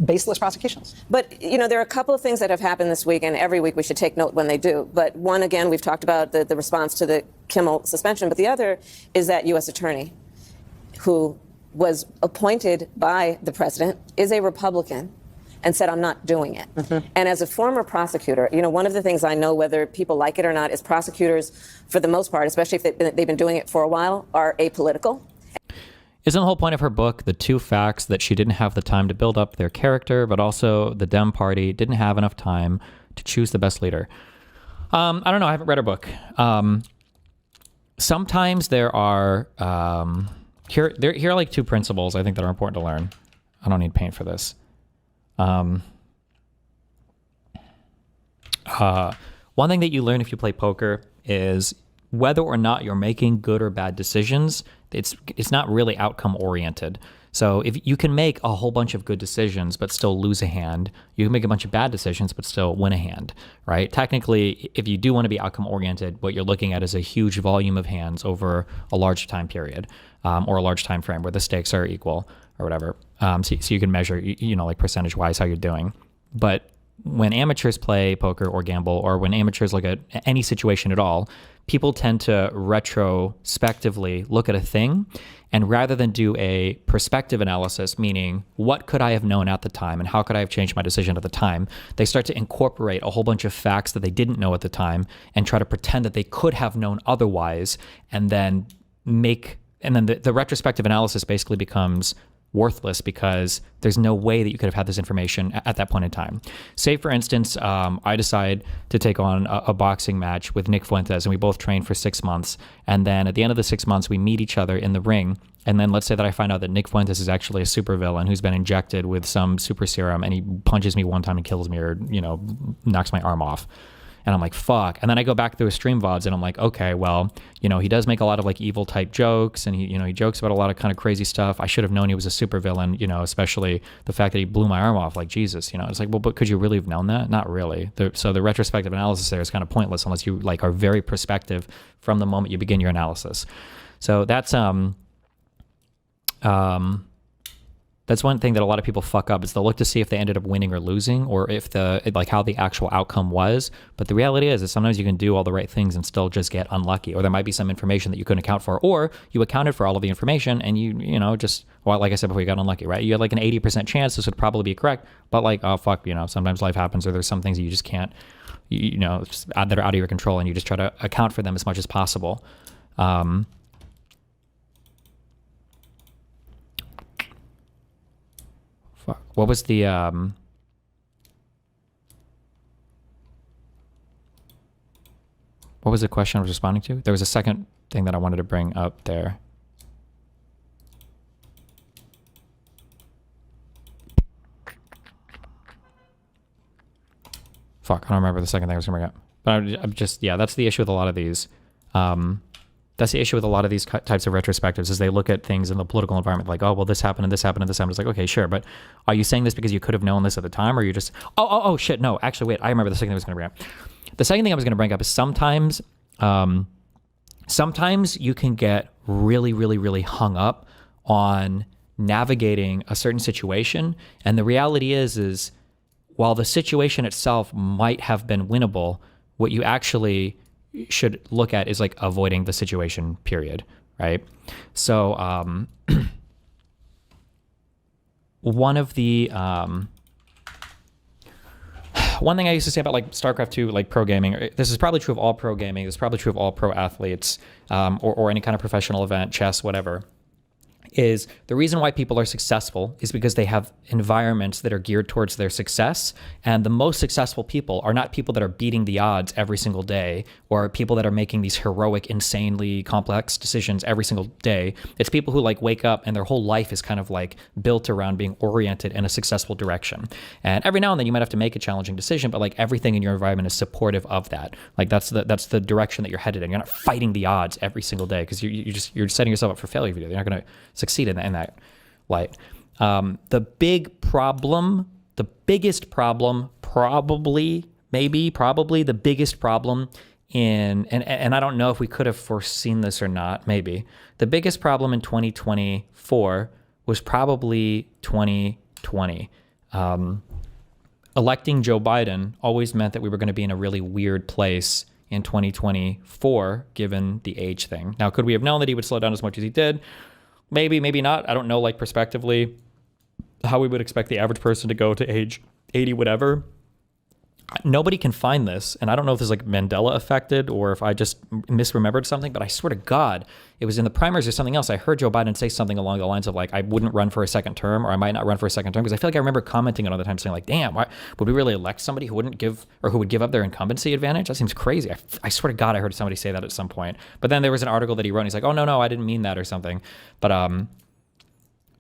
A: baseless prosecutions.
C: But, you know, there are a couple of things that have happened this week, and every week we should take note when they do. But one, again, we've talked about the response to the Kimmel suspension. But the other is that U.S. attorney who was appointed by the president, is a Republican, and said, I'm not doing it. And as a former prosecutor, you know, one of the things I know, whether people like it or not, is prosecutors, for the most part, especially if they've been doing it for a while, are apolitical.
B: Isn't the whole point of her book the two facts that she didn't have the time to build up their character, but also the Dem Party didn't have enough time to choose the best leader? I don't know. I haven't read her book. Sometimes there are... Here are like two principles I think that are important to learn. I don't need paint for this. One thing that you learn if you play poker is whether or not you're making good or bad decisions, it's not really outcome oriented. So if you can make a whole bunch of good decisions but still lose a hand, you can make a bunch of bad decisions but still win a hand, right? Technically, if you do want to be outcome oriented, what you're looking at is a huge volume of hands over a large time period, or a large time frame where the stakes are equal or whatever. So you can measure, you know, like percentage wise how you're doing. But when amateurs play poker or gamble, or when amateurs look at any situation at all, people tend to retrospectively look at a thing, and rather than do a perspective analysis, meaning what could I have known at the time and how could I have changed my decision at the time, they start to incorporate a whole bunch of facts that they didn't know at the time and try to pretend that they could have known otherwise, and then the retrospective analysis basically becomes worthless because there's no way that you could have had this information at that point in time. Say, for instance, I decide to take on a boxing match with Nick Fuentes, and we both train for 6 months. And then at the end of the 6 months, we meet each other in the ring. And then let's say that I find out that Nick Fuentes is actually a supervillain who's been injected with some super serum, and he punches me one time and kills me, or, you know, knocks my arm off. And I'm like, fuck. And then I go back through his stream VODs and I'm like, okay, well, you know, he does make a lot of like evil type jokes, and he jokes about a lot of kind of crazy stuff. I should have known he was a supervillain, you know, especially the fact that he blew my arm off, like, Jesus, you know. It's like, well, but could you really have known that? Not really. So the retrospective analysis there is kind of pointless unless you like are very perspective from the moment you begin your analysis. So that's one thing that a lot of people fuck up, is they'll look to see if they ended up winning or losing, or if how the actual outcome was. But the reality is sometimes you can do all the right things and still just get unlucky, or there might be some information that you couldn't account for, or you accounted for all of the information and you know, just, well, like I said before, you got unlucky, right? You had like an 80% chance this would probably be correct, but like, oh fuck, you know, sometimes life happens, or there's some things that you just can't, you know, that are out of your control, and you just try to account for them as much as possible. What was the what was the question I was responding to? There was a second thing that I wanted to bring up there. Fuck, I don't remember the second thing I was gonna bring up. But I'm just, yeah, that's the issue with a lot of these. That's the issue with a lot of these types of retrospectives, is they look at things in the political environment like, oh, well, this happened and this happened and this happened. It's like, okay, sure, but are you saying this because you could have known this at the time, or you just, oh, shit, no, actually, wait, I remember the second thing I was going to bring up. The second thing I was going to bring up is sometimes you can get really, really, really hung up on navigating a certain situation, and the reality is while the situation itself might have been winnable, what you actually should look at is like avoiding the situation, period, right? So one thing I used to say about like StarCraft 2, like pro gaming, this is probably true of all pro gaming, this is probably true of all pro athletes, or any kind of professional event, chess, whatever, is the reason why people are successful is because they have environments that are geared towards their success. And the most successful people are not people that are beating the odds every single day or people that are making these heroic, insanely complex decisions every single day. It's people who like wake up and their whole life is kind of like built around being oriented in a successful direction. And every now and then you might have to make a challenging decision, but like everything in your environment is supportive of that. Like that's the direction that you're headed in. You're not fighting the odds every single day because you're setting yourself up for failure if you do. You're not going to succeed in that light. The biggest problem, probably the biggest problem and I don't know if we could have foreseen this or not, maybe. The biggest problem in 2024 was probably 2020. Electing Joe Biden always meant that we were going to be in a really weird place in 2024, given the age thing. Now, could we have known that he would slow down as much as he did? Maybe, maybe not. I don't know, like, prospectively, how we would expect the average person to go to age 80, whatever. Nobody can find this, and I don't know if this is like Mandela affected or if I just misremembered something, but I swear to God, it was in the primaries or something else. I heard Joe Biden say something along the lines of like, I wouldn't run for a second term, or I might not run for a second term, because I feel like I remember commenting another time saying like, damn, why would we really elect somebody who wouldn't give, or who would give up their incumbency advantage? That seems crazy. I swear to God, I heard somebody say that at some point. But then there was an article that he wrote, and he's like, oh, no, I didn't mean that or something. But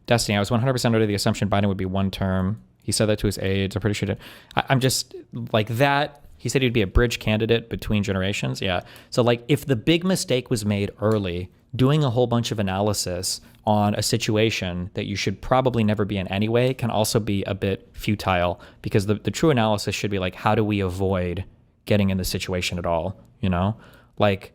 B: Destiny, I was 100% under the assumption Biden would be one term. He said that to his aides. I'm pretty sure he did. I'm just like that. He said he'd be a bridge candidate between generations. Yeah. So like if the big mistake was made early, doing a whole bunch of analysis on a situation that you should probably never be in anyway can also be a bit futile, because the true analysis should be like, how do we avoid getting in this situation at all? You know, like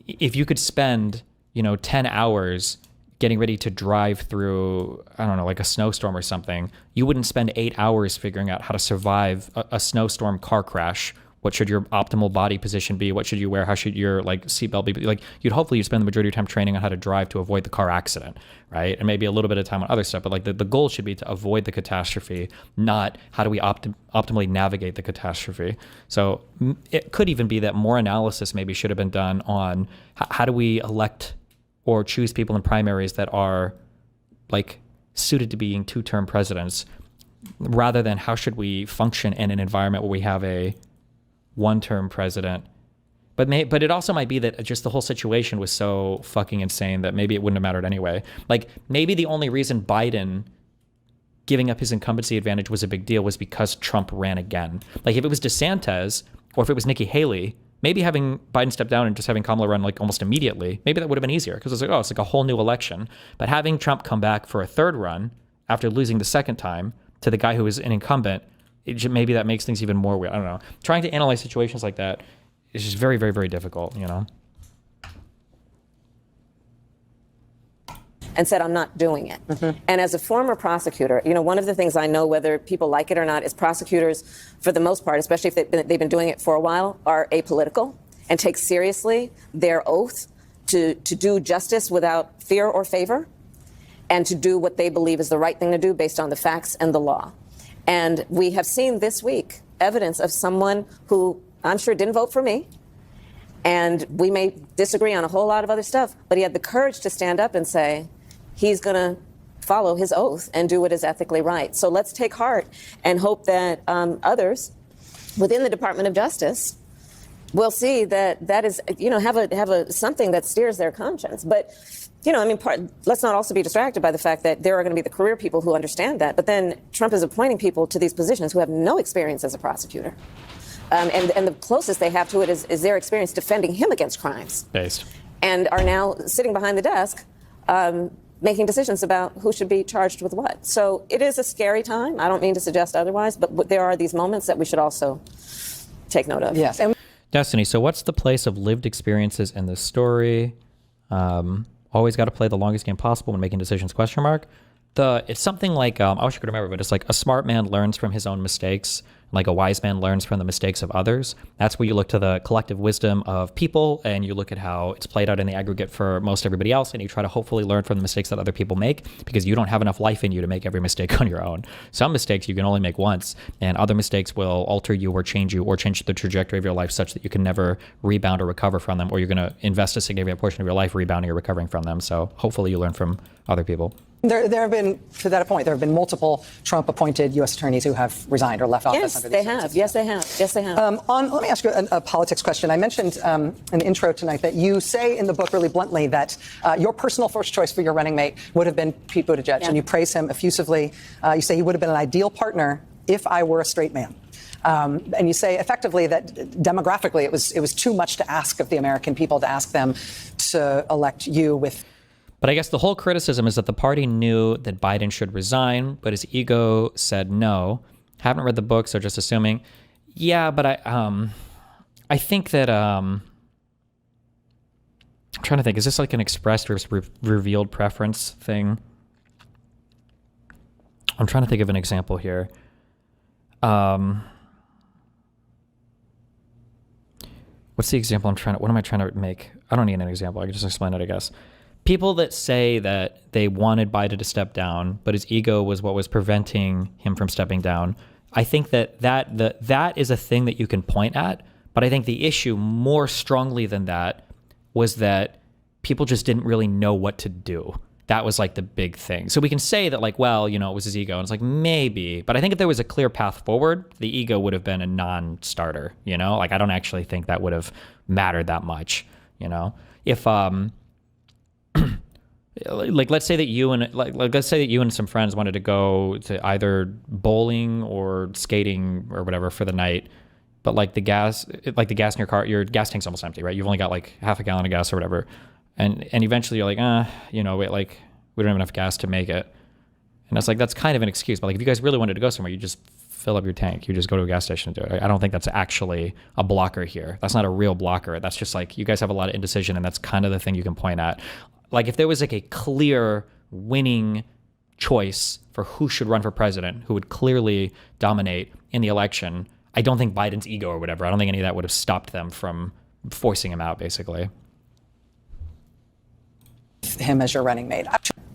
B: if you could spend, 10 hours getting ready to drive through, I don't know, like a snowstorm or something, you wouldn't spend 8 hours figuring out how to survive a snowstorm car crash. What should your optimal body position be? What should you wear? How should your seatbelt be? Like you'd spend the majority of your time training on how to drive to avoid the car accident, right? And maybe a little bit of time on other stuff, but like the goal should be to avoid the catastrophe, not how do we optimally navigate the catastrophe. So it could even be that more analysis maybe should have been done on how do we elect or choose people in primaries that are like suited to being two-term presidents, rather than how should we function in an environment where we have a one-term president. But it also might be that just the whole situation was so fucking insane that maybe it wouldn't have mattered anyway. Like maybe the only reason Biden giving up his incumbency advantage was a big deal was because Trump ran again. Like if it was DeSantis or if it was Nikki Haley, maybe having Biden step down and just having Kamala run like almost immediately, maybe that would have been easier, because it's like, it's like a whole new election. But having Trump come back for a third run after losing the second time to the guy who was an incumbent, maybe that makes things even more weird. I don't know. Trying to analyze situations like that is just very, very, very difficult,
C: And said, I'm not doing it. Mm-hmm. And as a former prosecutor, one of the things I know, whether people like it or not, is prosecutors, for the most part, especially if they've been doing it for a while, are apolitical and take seriously their oath to do justice without fear or favor, and to do what they believe is the right thing to do based on the facts and the law. And we have seen this week evidence of someone who I'm sure didn't vote for me, and we may disagree on a whole lot of other stuff, but he had the courage to stand up and say, he's going to follow his oath and do what is ethically right. So let's take heart and hope that others within the Department of Justice will see that is, have a something that steers their conscience. But, let's not also be distracted by the fact that there are going to be the career people who understand that. But then Trump is appointing people to these positions who have no experience as a prosecutor. And the closest they have to it is their experience defending him against crimes.
B: Based.
C: And are now sitting behind the desk making decisions about who should be charged with what. So it is a scary time. I don't mean to suggest otherwise, but there are these moments that we should also take note of.
A: Yes.
B: Destiny, so what's the place of lived experiences in this story? Always got to play the longest game possible when making decisions, ? It's something like, I wish I could remember, but it's like a smart man learns from his own mistakes. Like a wise man learns from the mistakes of others. That's where you look to the collective wisdom of people and you look at how it's played out in the aggregate for most everybody else, and you try to hopefully learn from the mistakes that other people make, because you don't have enough life in you to make every mistake on your own. Some mistakes you can only make once, and other mistakes will alter you or change the trajectory of your life such that you can never rebound or recover from them, or you're going to invest a significant portion of your life rebounding or recovering from them. So hopefully you learn from other people.
A: There have been, to that point, there have been multiple Trump-appointed U.S. attorneys who have resigned or left office.
C: Yes,
A: under
C: they
A: these
C: have. Yes, they have. Yes, they have.
A: Let me ask you a politics question. I mentioned in the intro tonight that you say in the book really bluntly that your personal first choice for your running mate would have been Pete Buttigieg, and you praise him effusively. You say he would have been an ideal partner if I were a straight man. And you say effectively that demographically it was too much to ask of the American people to ask them to elect you with.
B: But I guess the whole criticism is that the party knew that Biden should resign, but his ego said no. Haven't read the book, so just assuming. Yeah, but I think that I'm trying to think. Is this like an expressed or revealed preference thing? I'm trying to think of an example here. What's the example what am I trying to make? I don't need an example. I can just explain it, I guess. People that say that they wanted Biden to step down, but his ego was what was preventing him from stepping down. I think that is a thing that you can point at, but I think the issue more strongly than that was that people just didn't really know what to do. That was like the big thing. So we can say that like, well, it was his ego. And it's like, maybe. But I think if there was a clear path forward, the ego would have been a non-starter, Like, I don't actually think that would have mattered that much, If, like, let's say that you and some friends wanted to go to either bowling or skating or whatever for the night, but like the gas in your car, your gas tank's almost empty, right? You've only got like half a gallon of gas or whatever. And eventually you're like, we don't have enough gas to make it. And it's like, that's kind of an excuse. But like, if you guys really wanted to go somewhere, you just fill up your tank. You just go to a gas station and do it. I don't think that's actually a blocker here. That's not a real blocker. That's just like, you guys have a lot of indecision, and that's kind of the thing you can point at. Like, if there was like a clear winning choice for who should run for president, who would clearly dominate in the election, I don't think Biden's ego or whatever, I don't think any of that would have stopped them from forcing him out, basically.
A: Him as your running mate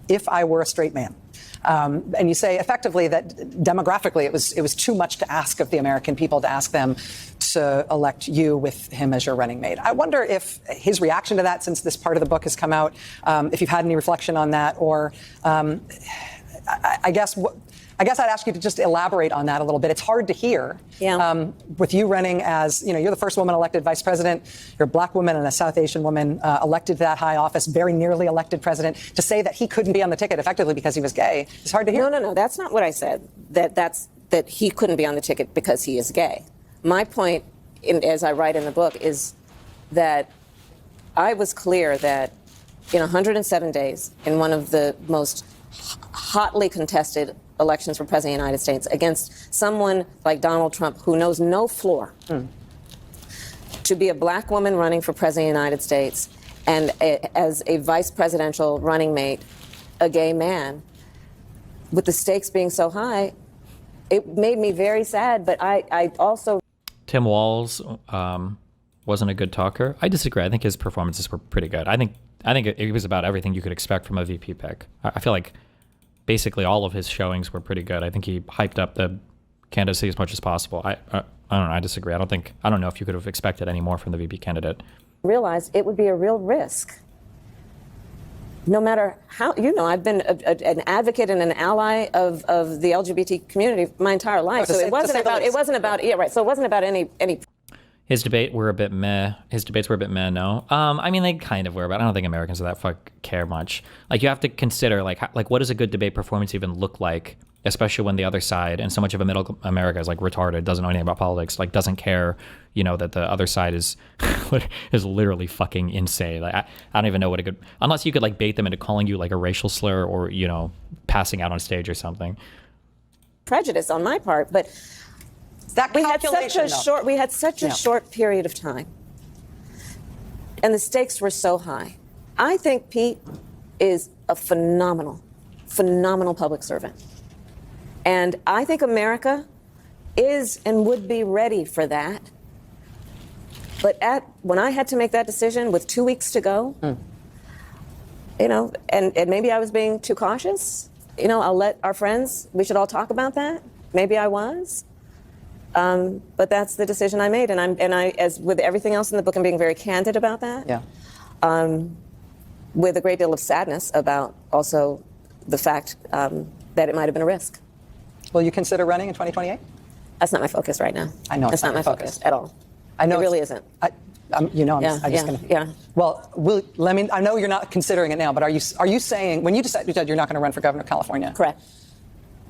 A: if I were a straight man. And you say effectively that demographically it was too much to ask of the American people to ask them to elect you with him as your running mate. I wonder if his reaction to that, since this part of the book has come out, if you've had any reflection on that, or I guess I'd ask you to just elaborate on that a little bit. It's hard to hear.
C: Yeah.
A: With you running as, you're the first woman elected vice president. You're a black woman and a South Asian woman elected to that high office, very nearly elected president. To say that he couldn't be on the ticket effectively because he was gay is hard to hear.
C: No. That's not what I said. That he couldn't be on the ticket because he is gay. My point, as I write in the book, is that I was clear that in 107 days, in one of the most hotly contested elections for president of the United States, against someone like Donald Trump, who knows no floor, to be a black woman running for president of the United States and as a vice presidential running mate, a gay man, with the stakes being so high, it made me very sad. But I also...
B: Tim Walz wasn't a good talker. I disagree. I think his performances were pretty good. I think it was about everything you could expect from a VP pick. I feel like basically all of his showings were pretty good. I think he hyped up the candidacy as much as possible. I don't know. I disagree. I don't know if you could have expected any more from the VP candidate.
C: Realized it would be a real risk. No matter how, I've been an advocate and an ally of the LGBT community my entire life. So it wasn't about any.
B: His debates were a bit meh. No. I mean, they kind of were, but I don't think Americans care much. Like, you have to consider, like what does a good debate performance even look like, especially when the other side, and so much of middle America is like retarded, doesn't know anything about politics, like doesn't care, that the other side is literally fucking insane. Like, I don't even know unless you could like bait them into calling you like a racial slur or, passing out on stage or something.
C: Prejudice on my part, but
A: that
C: we had such a short period of time, and the stakes were so high. I think Pete is a phenomenal public servant, and I think America is and would be ready for that. But when I had to make that decision with 2 weeks to go, and maybe I was being too cautious. I'll let our friends, we should all talk about that. Maybe I was. But that's the decision I made. And I, as with everything else in the book, I'm being very candid about that.
A: Yeah.
C: With a great deal of sadness about also the fact that it might have been a risk.
A: Will you consider running in 2028?
C: That's not my focus right now.
A: I know
C: that's not my focus at all.
A: I know
C: it really isn't.
A: I'm just going to.
C: Yeah.
A: Well, I know you're not considering it now, but are you saying when you decided you're not going to run for governor of California?
C: Correct.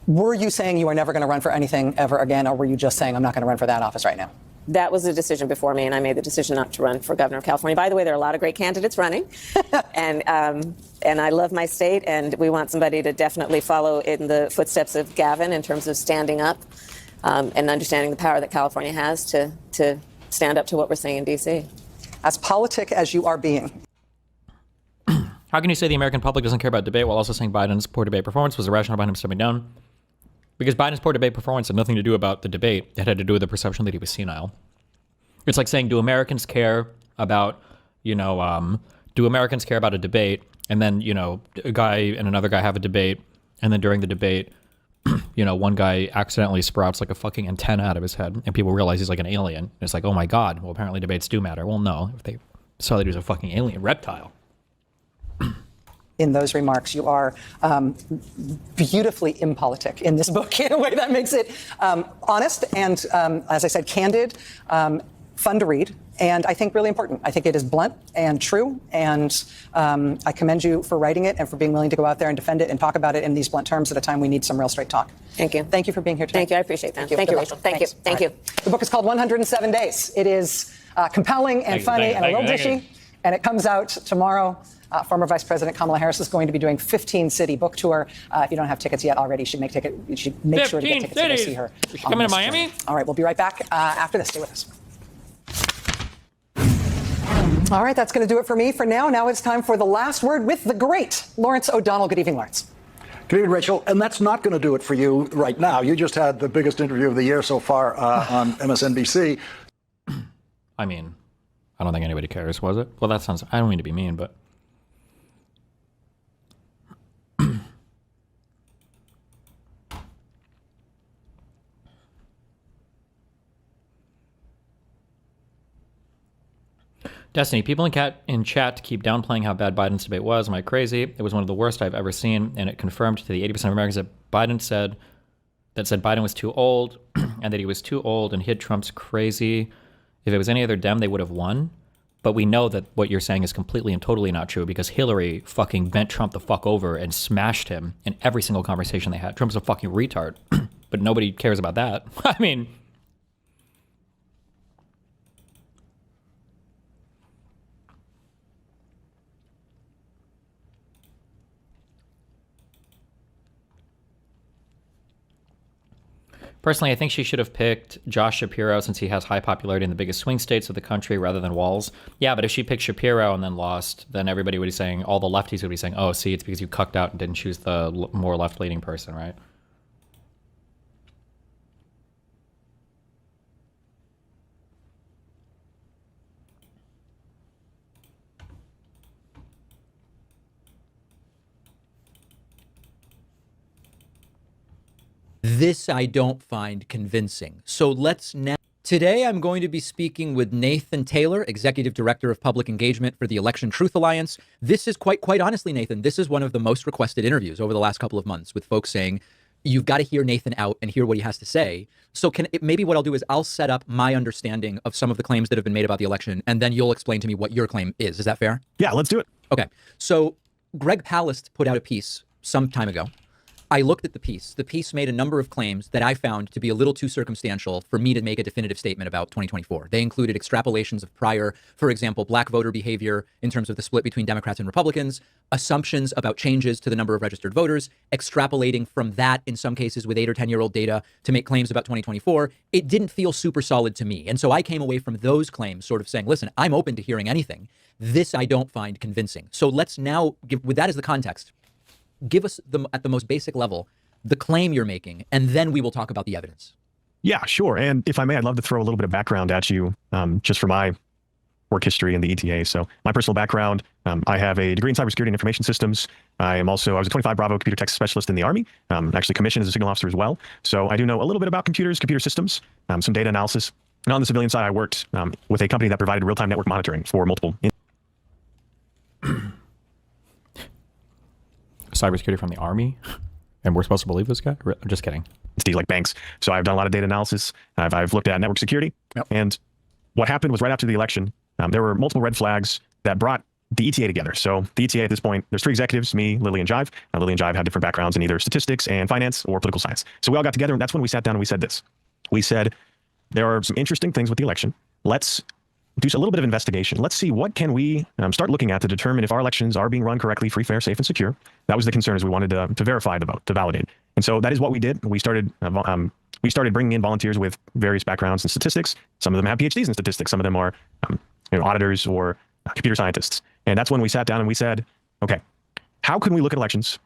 A: Were you saying you are never going to run for anything ever again, or were you just saying I'm not going to run for that office right now?
C: That was a decision before me, and I made the decision not to run for governor of California. By the way, there are a lot of great candidates running, and I love my state, and we want somebody to definitely follow in the footsteps of Gavin in terms of standing up and understanding the power that California has to stand up to what we're seeing in D.C.
A: As politic as you are being.
B: How can you say the American public doesn't care about debate while also saying Biden's poor debate performance was the rationale behind him stepping down? Because Biden's poor debate performance had nothing to do about the debate. It had to do with the perception that he was senile. It's like saying, do Americans care about, do Americans care about a debate? And then, a guy and another guy have a debate. And then during the debate, one guy accidentally sprouts like a fucking antenna out of his head. And people realize he's like an alien. And it's like, oh my God, well, apparently debates do matter. Well, no, if they saw that he was a fucking alien reptile.
A: In those remarks, you are beautifully impolitic in this book in a way that makes it honest and, as I said, candid, fun to read, and I think really important. I think it is blunt and true, and I commend you for writing it and for being willing to go out there and defend it and talk about it in these blunt terms at a time we need some real straight talk.
C: Thank you.
A: Thank you for being here today.
C: Thank you. I appreciate that.
A: Thank you,
C: Rachel. Thank you. Thank you.
A: The book is called 107 Days. It is compelling and funny and a little dishy, and it comes out tomorrow. Former Vice President Kamala Harris is going to be doing 15 city book tour. If you don't have tickets yet already, you should make sure to get tickets to go see her.
B: Is she coming to Miami?
A: Journey. All right, we'll be right back after this. Stay with us. All right, that's going to do it for me for now. Now it's time for the last word with the great Lawrence O'Donnell. Good evening, Lawrence.
F: Good evening, Rachel. And that's not going to do it for you right now. You just had the biggest interview of the year so far on MSNBC.
B: I mean, I don't think anybody cares, was it? Well, that sounds, I don't mean to be mean, but. Destiny, people in chat keep downplaying how bad Biden's debate was. Am I crazy? It was one of the worst I've ever seen, and it confirmed to the 80% of Americans that said Biden was too old, and that he was too old and hid Trump's crazy. If it was any other Dem, they would have won. But we know that what you're saying is completely and totally not true, because Hillary fucking bent Trump the fuck over and smashed him in every single conversation they had. Trump's a fucking retard, but nobody cares about that. I mean... Personally, I think she should have picked Josh Shapiro since he has high popularity in the biggest swing states of the country rather than Walz. Yeah, but if she picked Shapiro and then lost, then everybody would be saying, all the lefties would be saying, oh, see, it's because you cucked out and didn't choose the more left-leaning person, right?
G: This I don't find convincing. So let's now. Today, I'm going to be speaking with Nathan Taylor, Executive Director of Public Engagement for the Election Truth Alliance. This is quite honestly, Nathan, this is one of the most requested interviews over the last couple of months, with folks saying, you've got to hear Nathan out and hear what he has to say. So maybe what I'll do is I'll set up my understanding of some of the claims that have been made about the election, and then you'll explain to me what your claim is. Is that fair?
F: Yeah, let's do it.
G: Okay. So Greg Palast put out a piece some time ago. I looked at the piece. The piece made a number of claims that I found to be a little too circumstantial for me to make a definitive statement about 2024. They included extrapolations of prior, for example, black voter behavior in terms of the split between Democrats and Republicans, assumptions about changes to the number of registered voters, extrapolating from that in some cases with 8 or 10-year-old data to make claims about 2024. It didn't feel super solid to me. And so I came away from those claims sort of saying, listen, I'm open to hearing anything. This I don't find convincing. So let's now give, with that as the context, give us at the most basic level, the claim you're making, and then we will talk about the evidence.
H: Yeah, sure. And if I may, I'd love to throw a little bit of background at you, just for my work history in the ETA. So my personal background, I have a degree in cybersecurity and information systems. I was a 25 Bravo computer tech specialist in the Army, actually commissioned as a signal officer as well. So I do know a little bit about computers, computer systems, some data analysis. And on the civilian side, I worked with a company that provided real-time network monitoring for multiple
B: Cybersecurity from the Army? And we're supposed to believe this guy? I'm just kidding.
H: entities like banks. So I've done a lot of data analysis. I've looked at network security.
F: Yep.
H: And what happened was right after the election, there were multiple red flags that brought the ETA together. So the ETA at this point, there's three executives, me, Lily, and Jive. Lily and Jive had different backgrounds in either statistics and finance or political science. So we all got together, and that's when we sat down and we said this. We said, there are some interesting things with the election. Let's do a little bit of investigation. Let's see what can we start looking at to determine if our elections are being run correctly, free, fair, safe, and secure. That was the concern, is we wanted to verify the vote, to validate. And so that is what we did. We started bringing in volunteers with various backgrounds in statistics. Some of them have PhDs in statistics. Some of them are auditors or computer scientists. And that's when we sat down and we said, okay, how can we look at elections,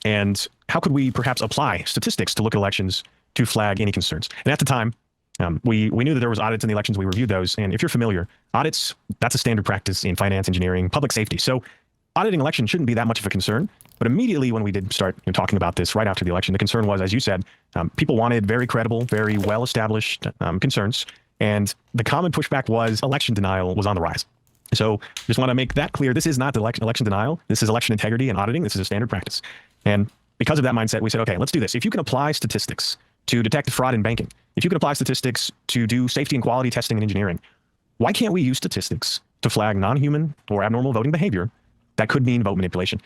H: and how could we perhaps apply statistics to look at elections to flag any concerns? And at the time, we knew that there was audits in the elections. We reviewed those. And if you're familiar, audits, that's a standard practice in finance, engineering, public safety. So auditing elections shouldn't be that much of a concern. But immediately when we did start talking about this right after the election, the concern was, as you said, people wanted very credible, very well-established concerns. And the common pushback was election denial was on the rise. So just want to make that clear. This is not election denial. This is election integrity and auditing. This is a standard practice. And because of that mindset, we said, okay, let's do this. If you can apply statistics to detect fraud in banking, if you can apply statistics to do safety and quality testing and engineering, why can't we use statistics to flag non-human or abnormal voting behavior that could mean vote manipulation?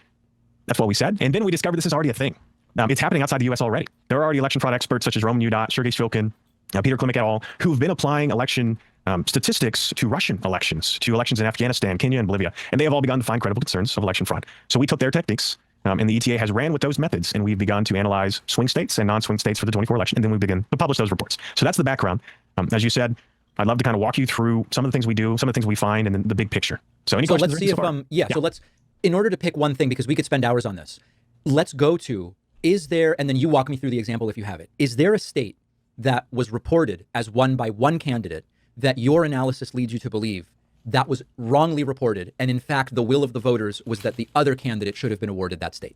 H: That's what we said. And then we discovered this is already a thing. It's happening outside the U.S. already. There are already election fraud experts such as Roman Udot, Sergei Shvilkin, Peter Klimek et al., who've been applying election statistics to Russian elections, to elections in Afghanistan, Kenya, and Bolivia. And they have all begun to find credible concerns of election fraud. So we took their techniques, and the ETA has ran with those methods, and we've begun to analyze swing states and non-swing states for the 24 election, and then we begin to publish those reports. So that's the background. As you said, I'd love to kind of walk you through some of the things we do, some of the things we find, and then the big picture. So any questions?
G: Let's see if so let's, in order to pick one thing, because we could spend hours on this, let's go to, is there, and then you walk me through the example if you have it, is there a state that was reported as won by one candidate that your analysis leads you to believe that was wrongly reported, and in fact the will of the voters was that the other candidate should have been awarded that state?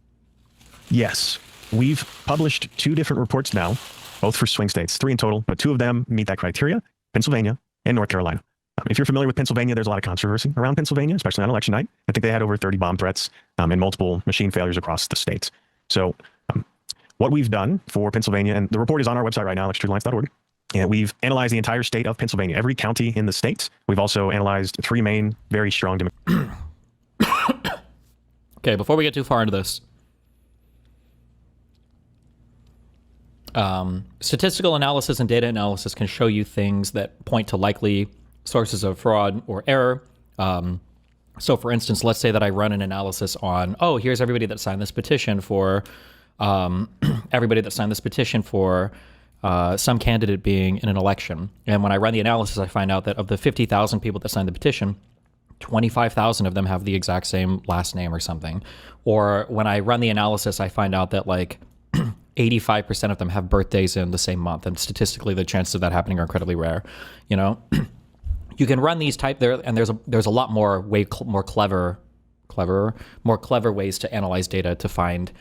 H: Yes. We've published 2 different reports now, both for swing states, 3 in total, but 2 of them meet that criteria, Pennsylvania and North Carolina. If you're familiar with Pennsylvania, there's a lot of controversy around Pennsylvania, especially on election night. I think they had over 30 bomb threats and multiple machine failures across the states. So what we've done for Pennsylvania, and the report is on our website right now, electionalliance.org, and we've analyzed the entire state of Pennsylvania, every county in the state. We've also analyzed 3 main, very strong
B: Okay, before we get too far into this, statistical analysis and data analysis can show you things that point to likely sources of fraud or error. So for instance, let's say that I run an analysis on, here's everybody that signed this petition for some candidate being in an election. And when I run the analysis, I find out that of the 50,000 people that signed the petition, 25,000 of them have the exact same last name or something. Or when I run the analysis, I find out that like 85% of them have birthdays in the same month, and statistically the chances of that happening are incredibly rare. You can run these type there, and there's a lot more more clever ways to analyze data to find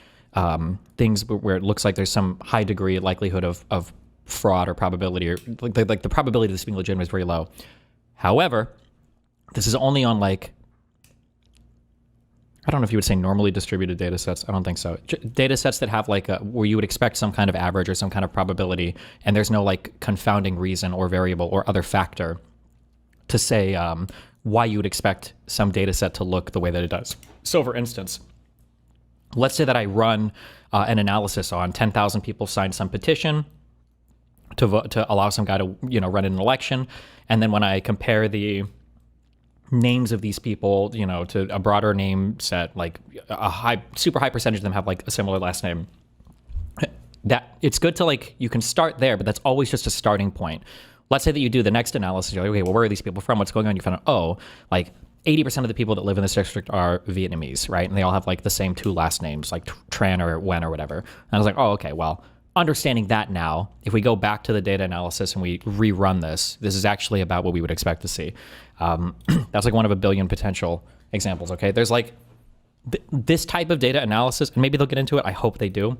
B: things where it looks like there's some high degree likelihood of fraud or probability, or like the probability of this being legitimate is very low. However, this is only on like, I don't know if you would say normally distributed data sets. I don't think so. Data sets that have like where you would expect some kind of average or some kind of probability, and there's no like confounding reason or variable or other factor to say why you would expect some data set to look the way that it does. So for instance, let's say that I run an analysis on 10,000 people signed some petition to vote, to allow some guy to run an election, and then when I compare the names of these people, to a broader name set, like super high percentage of them have like a similar last name. That it's good to like, you can start there, but that's always just a starting point. Let's say that you do the next analysis. You're like, okay, well, where are these people from? What's going on? You find out, like 80% of the people that live in this district are Vietnamese, right? And they all have like the same 2 last names, like Tran or Wen or whatever. And I was like, okay, well, understanding that now, if we go back to the data analysis and we rerun this, this is actually about what we would expect to see. That's like one of a billion potential examples, okay? There's like this type of data analysis, and maybe they'll get into it. I hope they do.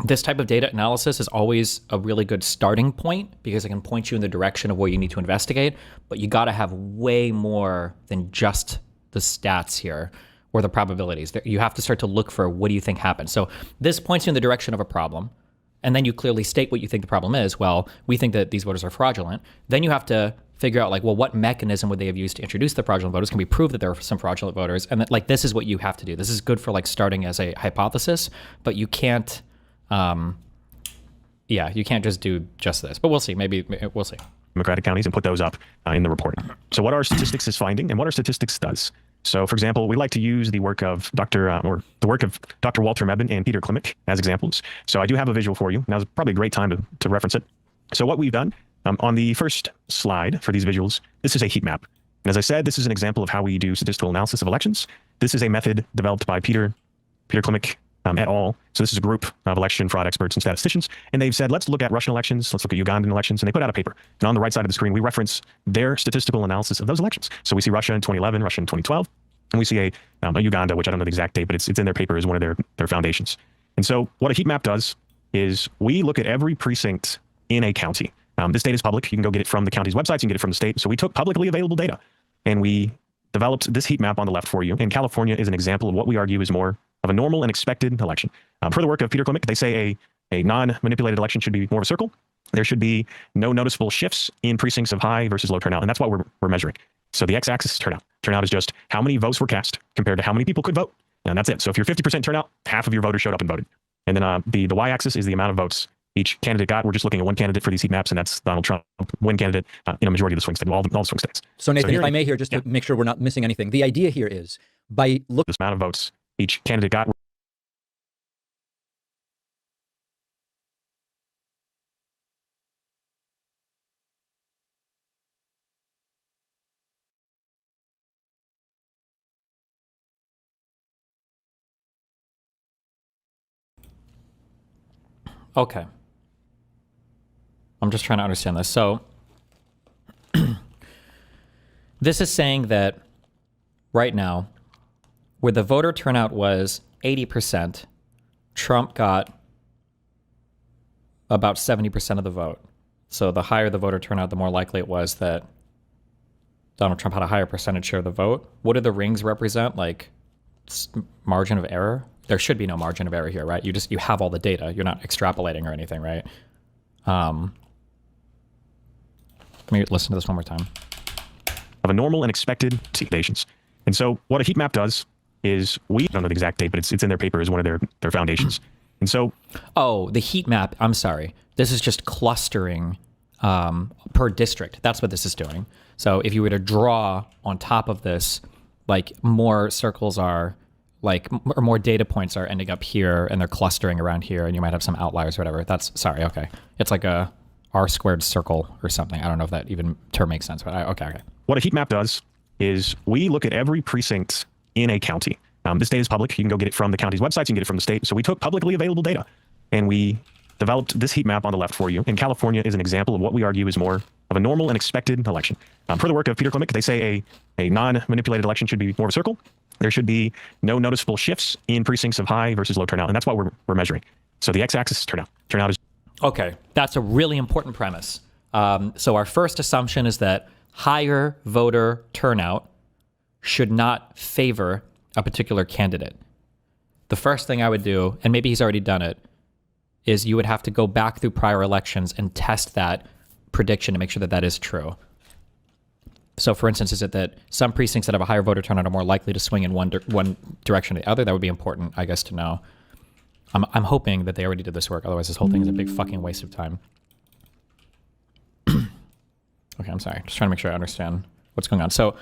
B: This type of data analysis is always a really good starting point because it can point you in the direction of where you need to investigate, but you got to have way more than just the stats here or the probabilities. You have to start to look for what do you think happened. So this points you in the direction of a problem, and then you clearly state what you think the problem is. Well, we think that these voters are fraudulent. Then you have to figure out like, well, what mechanism would they have used to introduce the fraudulent voters? Can we prove that there are some fraudulent voters? And that, like, this is what you have to do. This is good for like starting as a hypothesis, but you can't, you can't just do just this. But we'll see. Maybe we'll see.
H: Democratic counties and put those up in the report. So what our statistics is finding and what our statistics does. So for example, we like to use the work of Dr. Walter Mebane and Peter Klimek as examples. So I do have a visual for you. Now's probably a great time to reference it. So what we've done on the first slide for these visuals, this is a heat map. And as I said, this is an example of how we do statistical analysis of elections. This is a method developed by Peter Klimek et al. So this is a group of election fraud experts and statisticians. And they've said, let's look at Russian elections. Let's look at Ugandan elections. And they put out a paper. And on the right side of the screen, we reference their statistical analysis of those elections. So we see Russia in 2011, Russia in 2012. And we see a Uganda, which I don't know the exact date, but it's in their paper as one of their foundations. And so what a heat map does is we look at every precinct in a county. This data is public. You can go get it from the county's websites. You can get it from the state. So we took publicly available data and we developed this heat map on the left for you. And California is an example of what we argue is more of a normal and expected election. Per the work of Peter Klimek, they say a non-manipulated election should be more of a circle. There should be no noticeable shifts in precincts of high versus low turnout. And that's what we're measuring. So the x-axis is turnout. Turnout is just how many votes were cast compared to how many people could vote. And that's it. So if you're 50% turnout, half of your voters showed up and voted. And then the y-axis is the amount of votes each candidate got. We're just looking at one candidate for these heat maps, and that's Donald Trump, one candidate in a majority of the swing states, all the swing states.
G: So Nathan, if I may here, just to make sure we're not missing anything, the idea here is by looking
H: this amount of votes each candidate got.
B: Okay. I'm just trying to understand this. So this is saying that right now, where the voter turnout was 80%, Trump got about 70% of the vote. So the higher the voter turnout, the more likely it was that Donald Trump had a higher percentage share of the vote. What do the rings represent? Like margin of error? There should be no margin of error here, right? You have all the data. You're not extrapolating or anything, right? Let me listen to this one more time.
H: Of a normal and expected situations. And so what a heat map does is I don't know the exact date, but it's in their paper as one of their foundations. And so...
B: Oh, the heat map. I'm sorry. This is just clustering per district. That's what this is doing. So if you were to draw on top of this, like more circles are like, or more data points are ending up here and they're clustering around here and you might have some outliers or whatever. That's, sorry, okay. It's like a R-squared circle or something. I don't know if that even term makes sense, but okay.
H: What a heat map does is we look at every precinct in a county. This data is public. You can go get it from the county's websites. You can get it from the state. So we took publicly available data and we developed this heat map on the left for you. And California is an example of what we argue is more of a normal and expected election. Per the work of Peter Klimek, they say a non-manipulated election should be more of a circle. There should be no noticeable shifts in precincts of high versus low turnout. And that's what we're measuring. So the x-axis is turnout. Turnout is...
B: Okay, that's a really important premise. So our first assumption is that higher voter turnout should not favor a particular candidate. The first thing I would do, and maybe he's already done it, is you would have to go back through prior elections and test that prediction to make sure that that is true. So for instance, is it that some precincts that have a higher voter turnout are more likely to swing in one direction or the other? That would be important, I guess, to know. I'm hoping that they already did this work. Otherwise, this whole thing is a big fucking waste of time. Okay, I'm sorry. Just trying to make sure I understand what's going on. So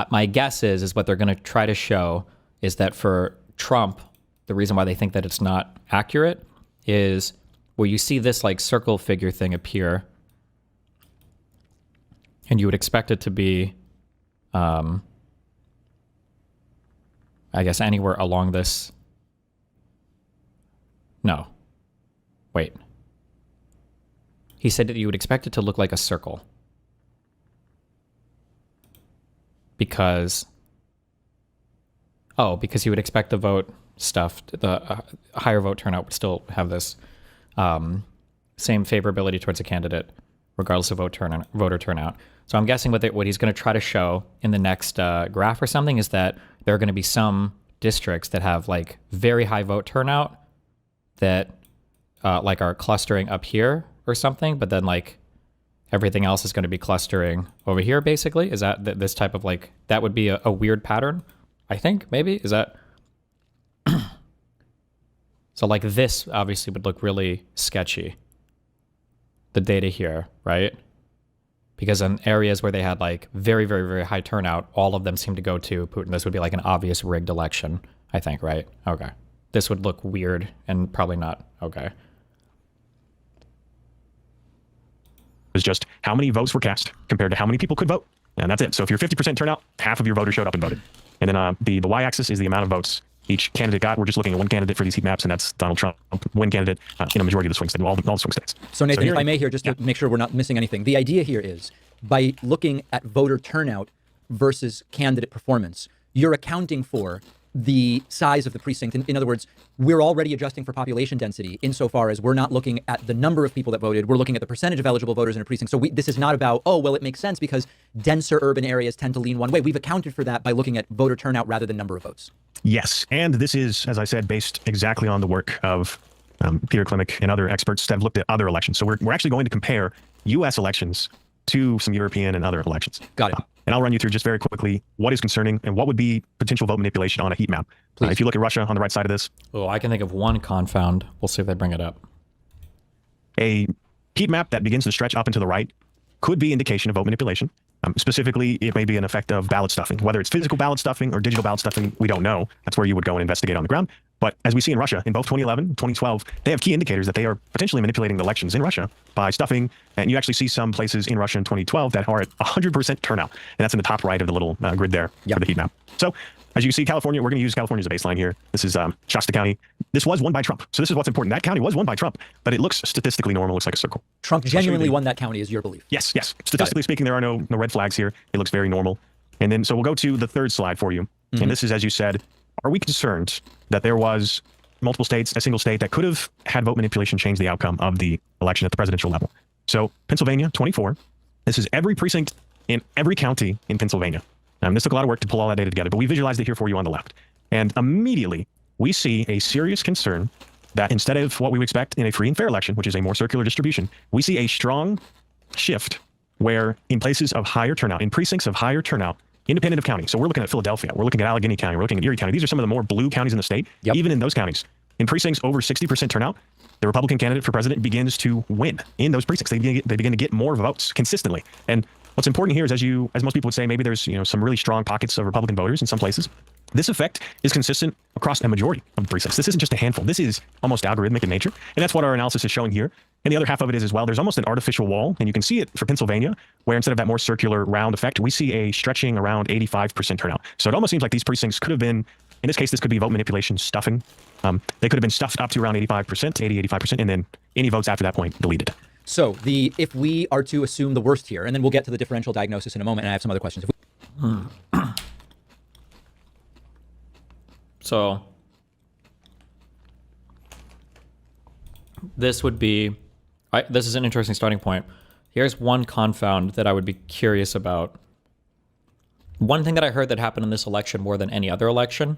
B: my guess is what they're going to try to show is that for Trump, the reason why they think that it's not accurate is where you see this like circle figure thing appear, and you would expect it to be, I guess, anywhere along this. No. Wait. He said that you would expect it to look like a circle. Because you would expect the vote stuff, the higher vote turnout would still have this same favorability towards a candidate, regardless of voter turnout. So I'm guessing what he's going to try to show in the next graph or something is that there are going to be some districts that have like very high vote turnout that like are clustering up here or something, but then like everything else is going to be clustering over here, basically. Is that this type of like, that would be a weird pattern, I think, maybe? Is that... So like this obviously would look really sketchy, the data here, right? Because in areas where they had like very, very, very high turnout, all of them seem to go to Putin. This would be like an obvious rigged election, I think, right? Okay. This would look weird and probably not okay.
H: Was just how many votes were cast compared to how many people could vote. And that's it. So if you're 50% turnout, half of your voters showed up and voted. And then the y-axis is the amount of votes each candidate got. We're just looking at one candidate for these heat maps, and that's Donald Trump, one candidate in a majority of the swing states, all the swing states.
G: So Nathan, if I may here, just to make sure we're not missing anything, the idea here is by looking at voter turnout versus candidate performance, you're accounting for the size of the precinct. In other words, we're already adjusting for population density insofar as we're not looking at the number of people that voted. We're looking at the percentage of eligible voters in a precinct. So this is not about, oh, well, it makes sense because denser urban areas tend to lean one way. We've accounted for that by looking at voter turnout rather than number of votes.
H: Yes. And this is, as I said, based exactly on the work of Peter Klimek and other experts that have looked at other elections. So we're actually going to compare U.S. elections to some European and other elections.
G: Got it.
H: And I'll run you through just very quickly what is concerning and what would be potential vote manipulation on a heat map. If you look at Russia on the right side of this.
B: Oh, I can think of one confound. We'll see if they bring it up.
H: A heat map that begins to stretch up and to the right could be indication of vote manipulation. Specifically, it may be an effect of ballot stuffing. Whether it's physical ballot stuffing or digital ballot stuffing, we don't know. That's where you would go and investigate on the ground. But as we see in Russia, in both 2011 and 2012, they have key indicators that they are potentially manipulating the elections in Russia by stuffing. And you actually see some places in Russia in 2012 that are at 100% turnout. And that's in the top right of the little grid there for the heat map. So as you can see, California, we're going to use California as a baseline here. This is Shasta County. This was won by Trump. So this is what's important. That county was won by Trump, but it looks statistically normal, looks like a circle.
G: Trump genuinely won that county, is your belief?
H: Yes, yes. Statistically speaking, there are no red flags here. It looks very normal. And then, so we'll go to the third slide for you. And this is, as you said, are we concerned that there was multiple states, a single state that could have had vote manipulation change the outcome of the election at the presidential level? So Pennsylvania, 24. This is every precinct in every county in Pennsylvania. This took a lot of work to pull all that data together, but we visualized it here for you on the left. And immediately we see a serious concern that instead of what we would expect in a free and fair election, which is a more circular distribution, we see a strong shift where in places of higher turnout, in precincts of higher turnout, independent of county. So we're looking at Philadelphia, we're looking at Allegheny County, we're looking at Erie County. These are some of the more blue counties in the state. Even in those counties, in precincts over 60% turnout, the Republican candidate for president begins to win in those precincts. They begin to get more votes consistently. And what's important here is, as most people would say, maybe there's some really strong pockets of Republican voters in some places. This effect is consistent across a majority of precincts. This isn't just a handful. This is almost algorithmic in nature. And that's what our analysis is showing here. And the other half of it is as well, there's almost an artificial wall. And you can see it for Pennsylvania, where instead of that more circular round effect, we see a stretching around 85% turnout. So it almost seems like these precincts could have been, in this case, this could be vote manipulation stuffing. They could have been stuffed up to around 85%, 80, 85%, and then any votes after that point deleted.
G: So if we are to assume the worst here, and then we'll get to the differential diagnosis in a moment, and I have some other questions.
B: So this would be, this is an interesting starting point. Here's one confound that I would be curious about. One thing that I heard that happened in this election more than any other election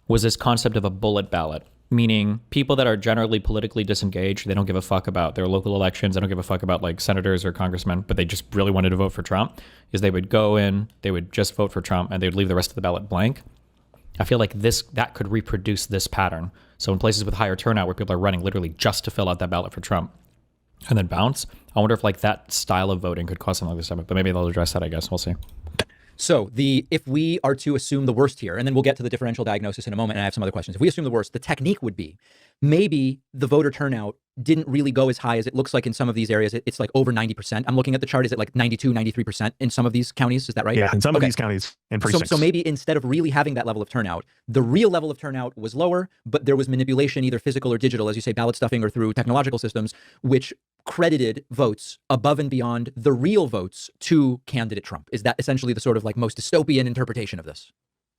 B: was this concept of a bullet ballot, meaning people that are generally politically disengaged, they don't give a fuck about their local elections, they don't give a fuck about like senators or congressmen, but they just really wanted to vote for Trump, is they would go in, they would just vote for Trump, and they would leave the rest of the ballot blank. I feel like that could reproduce this pattern. So in places with higher turnout where people are running literally just to fill out that ballot for Trump and then bounce, I wonder if like that style of voting could cause something like this. But maybe they'll address that, I guess. We'll see.
G: So if we are to assume the worst here, and then we'll get to the differential diagnosis in a moment, and I have some other questions. If we assume the worst, the technique would be maybe the voter turnout didn't really go as high as it looks like in some of these areas. It's like over 90%. I'm looking at the chart. Is it like 92, 93% in some of these counties? Is that right?
H: Yeah, in some of these counties and precincts.
G: So maybe instead of really having that level of turnout, the real level of turnout was lower, but there was manipulation, either physical or digital, as you say, ballot stuffing or through technological systems, which credited votes above and beyond the real votes to candidate Trump. Is that essentially the sort of like most dystopian interpretation of this?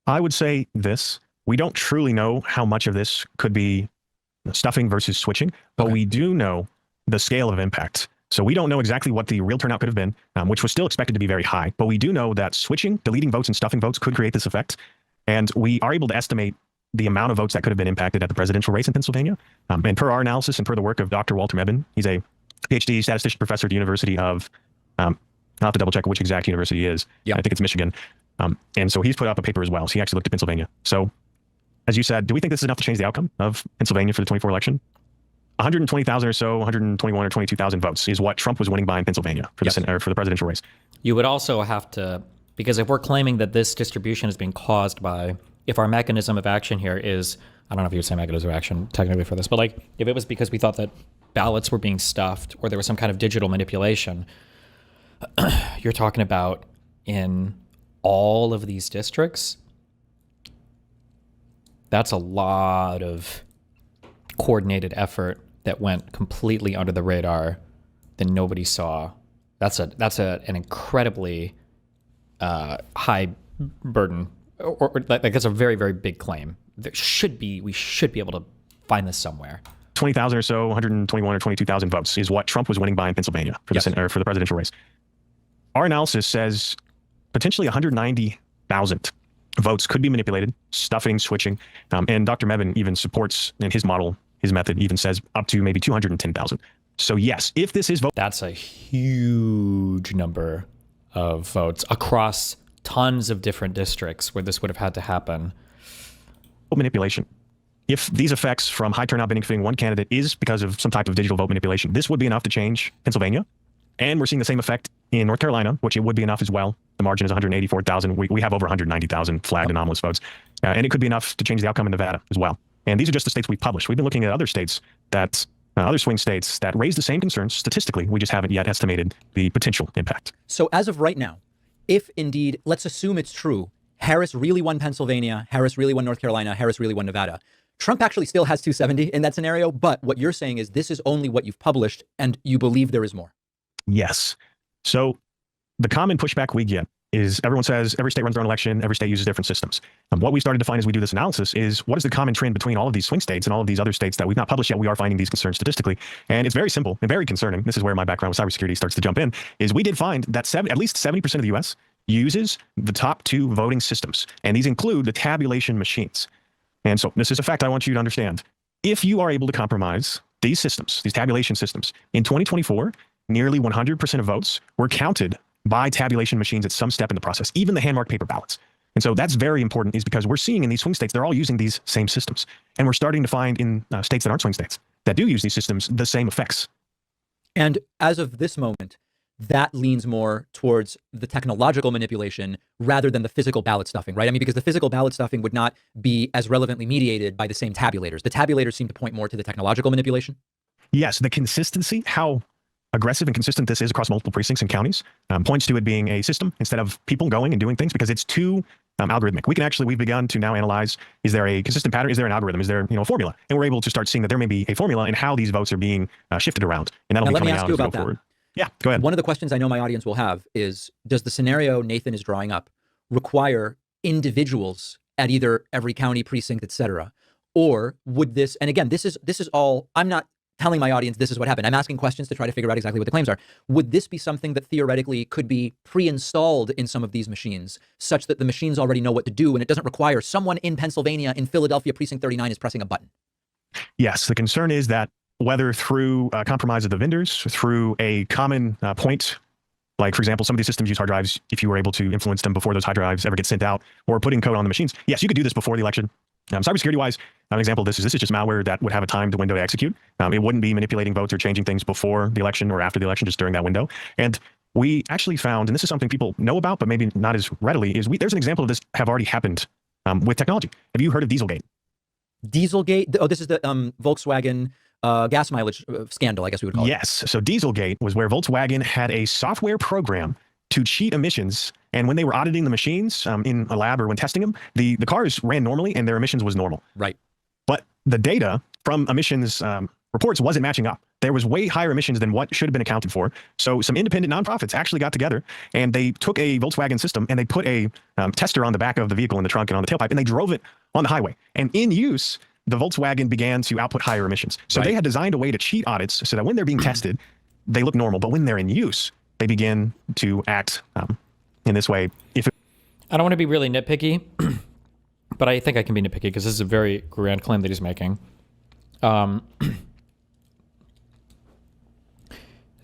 H: I would say this. We don't truly know how much of this could be stuffing versus switching, but we do know the scale of impact. So we don't know exactly what the real turnout could have been, which was still expected to be very high. But we do know that switching, deleting votes, and stuffing votes could create this effect. And we are able to estimate the amount of votes that could have been impacted at the presidential race in Pennsylvania. And per our analysis and per the work of Dr. Walter Mebane, he's a PhD statistician professor at the University of, I'll have to double check which exact university it is. I think it's Michigan. And so he's put up a paper as well. So he actually looked at Pennsylvania. So as you said, do we think this is enough to change the outcome of Pennsylvania for the 24 election? 120,000 or so, 121 or 22,000 votes is what Trump was winning by in Pennsylvania for the presidential race.
B: You would also have to, because if we're claiming that this distribution is being caused by, if our mechanism of action here is, I don't know if you would say mechanism of action technically for this, but like if it was because we thought that ballots were being stuffed or there was some kind of digital manipulation, you're talking about in all of these districts, that's a lot of coordinated effort that went completely under the radar that nobody saw. That's an incredibly high burden, or like that's a very, very big claim. We should be able to find this somewhere.
H: 20,000 or so, 121 or 22,000 votes is what Trump was winning by in Pennsylvania for for the presidential race. Our analysis says potentially 190,000 votes could be manipulated, stuffing, switching. And Dr. Mebane even supports in his model, his method even says up to maybe 210,000. So yes, if this is vote,
B: that's a huge number of votes across tons of different districts where this would have had to happen.
H: Manipulation. If these effects from high turnout benefiting one candidate is because of some type of digital vote manipulation, this would be enough to change Pennsylvania. And we're seeing the same effect in North Carolina, which it would be enough as well. The margin is 184,000. We have over 190,000 flagged anomalous votes. And it could be enough to change the outcome in Nevada as well. And these are just the states we've published. We've been looking at other states that, other swing states that raise the same concerns statistically. We just haven't yet estimated the potential impact.
G: So as of right now, if indeed, let's assume it's true, Harris really won Pennsylvania, Harris really won North Carolina, Harris really won Nevada, Trump actually still has 270 in that scenario. But what you're saying is this is only what you've published and you believe there is more.
H: Yes. So the common pushback we get is everyone says every state runs their own election, every state uses different systems. What we started to find as we do this analysis is what is the common trend between all of these swing states and all of these other states that we've not published yet. We are finding these concerns statistically. And it's very simple and very concerning. This is where my background with cybersecurity starts to jump in, is we did find that at least 70% of the US uses the top two voting systems. And these include the tabulation machines. And so this is a fact I want you to understand. If you are able to compromise these systems, these tabulation systems, in 2024, nearly 100% of votes were counted by tabulation machines at some step in the process, even the hand-marked paper ballots. And so that's very important, is because we're seeing in these swing states, they're all using these same systems. And we're starting to find in states that aren't swing states that do use these systems, the same effects.
G: And as of this moment, that leans more towards the technological manipulation rather than the physical ballot stuffing, right? I mean, because the physical ballot stuffing would not be as relevantly mediated by the same tabulators. The tabulators seem to point more to the technological manipulation.
H: Yes, the consistency, how aggressive and consistent this is across multiple precincts and counties, points to it being a system instead of people going and doing things, because it's too algorithmic. We've begun to now analyze, is there a consistent pattern? Is there an algorithm? Is there a formula? And we're able to start seeing that there may be a formula in how these votes are being shifted around. And that'll be coming out as we go forward. Yeah, go ahead.
G: One of the questions I know my audience will have is, does the scenario Nathan is drawing up require individuals at either every county precinct, et cetera? Or would this, and again, this is all, I'm not telling my audience this is what happened. I'm asking questions to try to figure out exactly what the claims are. Would this be something that theoretically could be pre-installed in some of these machines such that the machines already know what to do and it doesn't require someone in Pennsylvania, in Philadelphia, precinct 39 is pressing a button?
H: Yes, the concern is that whether through compromise of the vendors, through a common point, like, for example, some of these systems use hard drives, if you were able to influence them before those hard drives ever get sent out, or putting code on the machines. Yes, you could do this before the election. Cybersecurity-wise, an example of this is just malware that would have a timed window to execute. It wouldn't be manipulating votes or changing things before the election or after the election, just during that window. And we actually found, and this is something people know about, but maybe not as readily, is there's an example of this have already happened with technology. Have you heard of Dieselgate?
G: Dieselgate? Oh, this is the Volkswagen gas mileage scandal, I guess we would call it.
H: Yes. So Dieselgate was where Volkswagen had a software program to cheat emissions. And when they were auditing the machines in a lab or when testing them, the cars ran normally and their emissions was normal.
G: Right.
H: But the data from emissions reports wasn't matching up. There was way higher emissions than what should have been accounted for. So some independent nonprofits actually got together and they took a Volkswagen system and they put a tester on the back of the vehicle in the trunk and on the tailpipe, and they drove it on the highway. And in use, the Volkswagen began to output higher emissions. So they had designed a way to cheat audits so that when they're being tested, they look normal. But when they're in use, they begin to act in this way.
B: I don't want to be really nitpicky, but I think I can be nitpicky because this is a very grand claim that he's making.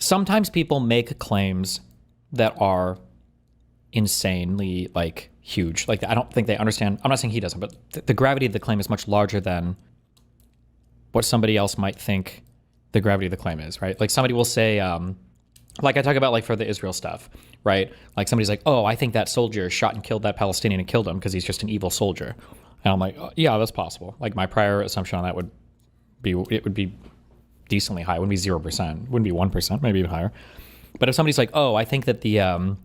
B: Sometimes people make claims that are insanely like huge. Like, I don't think they understand. I'm not saying he doesn't, but the gravity of the claim is much larger than what somebody else might think the gravity of the claim is, right? Like somebody will say, like I talk about like for the Israel stuff, right? Like somebody's like, oh, I think that soldier shot and killed that Palestinian and killed him because he's just an evil soldier. And I'm like, oh, yeah, that's possible. Like my prior assumption on that would be decently high. It wouldn't be 0%. It wouldn't be 1%, maybe even higher. But if somebody's like, oh, I think that the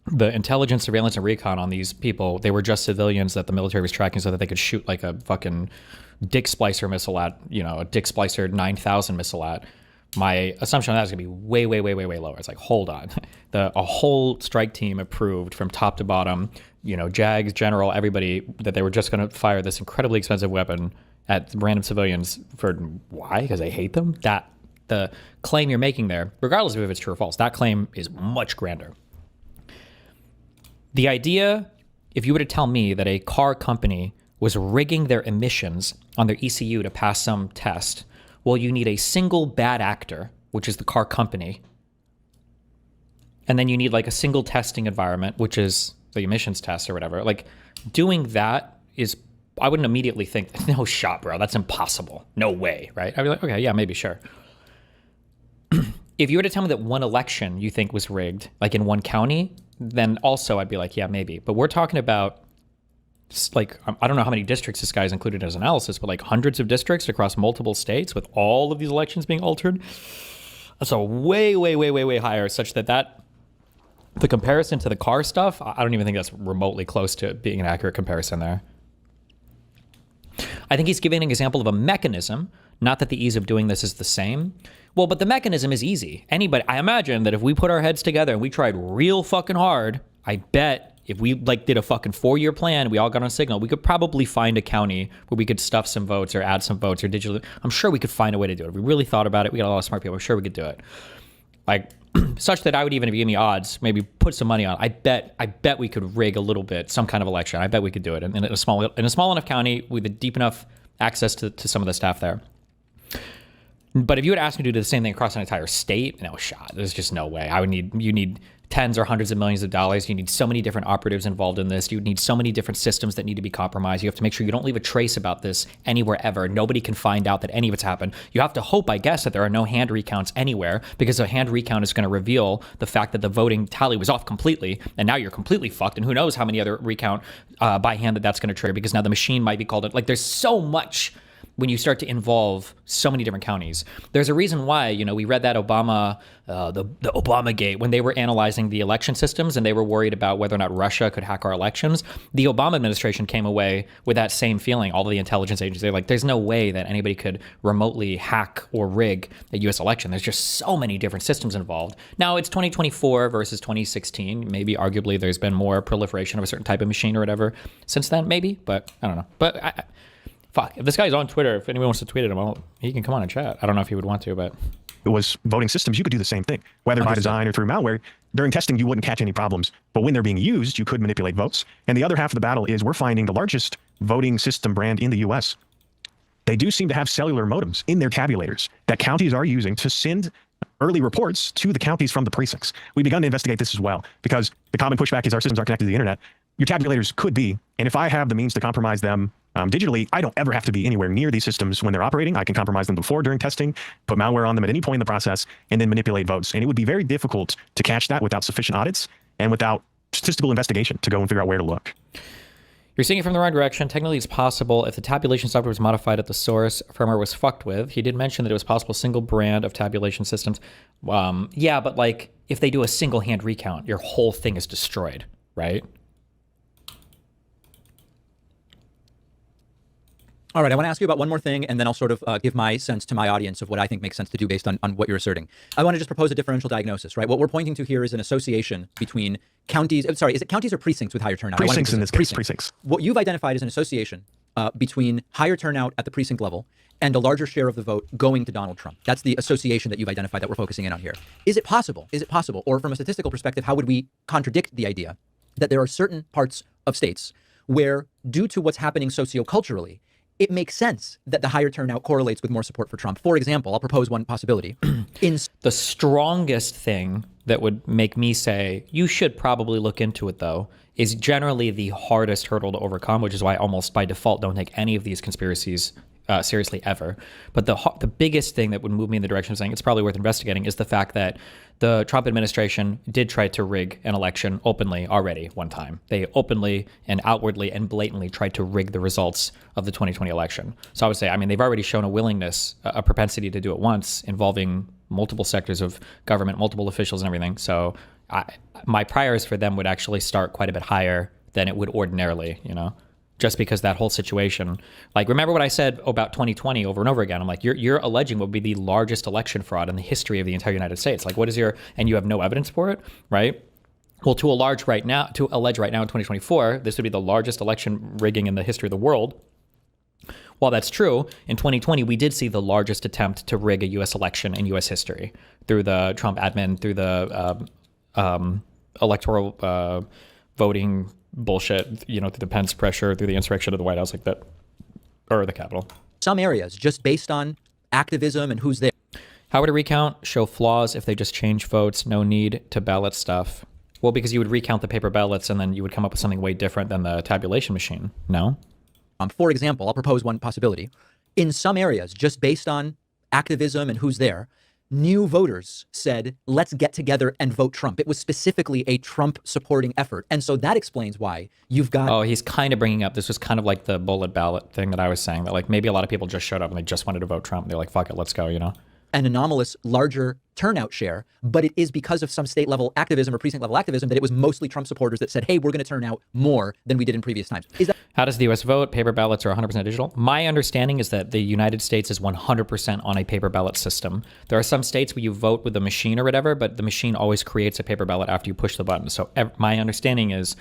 B: intelligence, surveillance, and recon on these people, they were just civilians that the military was tracking so that they could shoot like a fucking Dick Splicer missile at, a Dick Splicer 9000 missile at, my assumption on that is going to be way, way, way, way, way lower. It's like, hold on. A whole strike team approved from top to bottom, JAGs, General, everybody, that they were just going to fire this incredibly expensive weapon at random civilians for why? Because they hate them? That the claim you're making there, regardless of if it's true or false, that claim is much grander. The idea, if you were to tell me that a car company was rigging their emissions on their ECU to pass some test, well, you need a single bad actor, which is the car company, and then you need like a single testing environment, which is the emissions test or whatever. Like doing that is, I wouldn't immediately think, no shot, bro, that's impossible. No way, right? I'd be like, okay, yeah, maybe, sure. If you were to tell me that one election you think was rigged, like in one county, then also I'd be like, yeah, maybe. But we're talking about, like, I don't know how many districts this guy's included in his analysis, but like hundreds of districts across multiple states with all of these elections being altered. That's a way, way, way, way, way higher, such that the comparison to the car stuff, I don't even think that's remotely close to being an accurate comparison there. I think he's giving an example of a mechanism, not that the ease of doing this is the same. Well, but the mechanism is easy. I imagine that if we put our heads together and we tried real fucking hard, I bet if we like did a fucking 4-year plan, we all got on Signal, we could probably find a county where we could stuff some votes or add some votes or digitally. I'm sure we could find a way to do it. If we really thought about it, we got a lot of smart people. I'm sure we could do it. Like, such that I would even, if you give me odds, maybe put some money on. I bet we could rig a little bit, some kind of election. I bet we could do it in a small enough county with a deep enough access to some of the staff there. But if you would ask me to do the same thing across an entire state, no shot. There's just no way. You need tens or hundreds of millions of dollars. You need so many different operatives involved in this. You need so many different systems that need to be compromised. You have to make sure you don't leave a trace about this anywhere ever. Nobody can find out that any of it's happened. You have to hope, I guess, that there are no hand recounts anywhere, because a hand recount is going to reveal the fact that the voting tally was off completely, and now you're completely fucked, and who knows how many other recount by hand that's going to trigger, because now the machine might be called it. Like, there's so much when you start to involve so many different counties. There's a reason why, we read that Obama, the Obama gate, when they were analyzing the election systems and they were worried about whether or not Russia could hack our elections. The Obama administration came away with that same feeling. All of the intelligence agencies, they're like, there's no way that anybody could remotely hack or rig a U.S. election. There's just so many different systems involved. Now it's 2024 versus 2016. Maybe arguably there's been more proliferation of a certain type of machine or whatever since then, maybe, but I don't know. But fuck, if this guy's on Twitter, if anyone wants to tweet at him, he can come on and chat. I don't know if he would want to, but
H: it was voting systems, you could do the same thing, whether by design or through malware. During testing, you wouldn't catch any problems, but when they're being used, you could manipulate votes. And the other half of the battle is we're finding the largest voting system brand in the US. They do seem to have cellular modems in their tabulators that counties are using to send early reports to the counties from the precincts. We've begun to investigate this as well, because the common pushback is our systems aren't connected to the internet. Your tabulators could be, and if I have the means to compromise them digitally, I don't ever have to be anywhere near these systems when they're operating. I can compromise them before, during testing, put malware on them at any point in the process, and then manipulate votes. And it would be very difficult to catch that without sufficient audits and without statistical investigation to go and figure out where to look.
B: You're seeing it from the wrong direction. Technically, it's possible if the tabulation software was modified at the source, firmware was fucked with. He did mention that it was possible single brand of tabulation systems. Yeah, but like if they do a single hand recount, your whole thing is destroyed, right?
G: All right, I want to ask you about one more thing, and then I'll sort of give my sense to my audience of what I think makes sense to do based on what you're asserting. I want to just propose a differential diagnosis, right? What we're pointing to here is an association between counties. Sorry, is it counties or precincts with higher turnout?
H: Precincts in this case, precincts.
G: What you've identified is an association between higher turnout at the precinct level and a larger share of the vote going to Donald Trump. That's the association that you've identified that we're focusing in on here. Is it possible? Is it possible? Or from a statistical perspective, how would we contradict the idea that there are certain parts of states where, due to what's happening socioculturally, it makes sense that the higher turnout correlates with more support for Trump? For example, I'll propose one possibility.
B: The strongest thing that would make me say, you should probably look into it, though, is generally the hardest hurdle to overcome, which is why I almost by default don't take any of these conspiracies seriously ever. But the biggest thing that would move me in the direction of saying it's probably worth investigating is the fact that the Trump administration did try to rig an election openly already one time. They openly and outwardly and blatantly tried to rig the results of the 2020 election. So I would say, I mean, they've already shown a willingness, a propensity to do it once, involving multiple sectors of government, multiple officials and everything. So my priors for them would actually start quite a bit higher than it would ordinarily, you know? Just because that whole situation, like, remember what I said about 2020 over and over again? I'm like, you're alleging what would be the largest election fraud in the history of the entire United States. Like, what is and you have no evidence for it, right? Well, to allege right now in 2024, this would be the largest election rigging in the history of the world. While that's true, in 2020, we did see the largest attempt to rig a U.S. election in U.S. history through the Trump admin, through the electoral voting bullshit, you know, through the Pence pressure, through the insurrection of the White House, like that, or the Capitol.
G: Some areas, just based on activism and who's there.
B: How would a recount show flaws if they just change votes? No need to ballot stuff. Well, because you would recount the paper ballots and then you would come up with something way different than the tabulation machine. No?
G: For example, I'll propose one possibility. In some areas, just based on activism and who's there, new voters said, let's get together and vote Trump. It was specifically a Trump supporting effort. And so that explains why you've got...
B: Oh, he's kind of bringing up, this was kind of like the bullet ballot thing that I was saying, that like maybe a lot of people just showed up and they just wanted to vote Trump. They're like, fuck it, let's go, you know?
G: An anomalous larger turnout share, but it is because of some state level activism or precinct level activism that it was mostly Trump supporters that said, hey, we're going to turn out more than we did in previous times. Is that...
B: How does the U.S. vote? Paper ballots are 100% digital. My understanding is that the United States is 100% on a paper ballot system. There are some states where you vote with a machine or whatever, but the machine always creates a paper ballot after you push the button. So my understanding is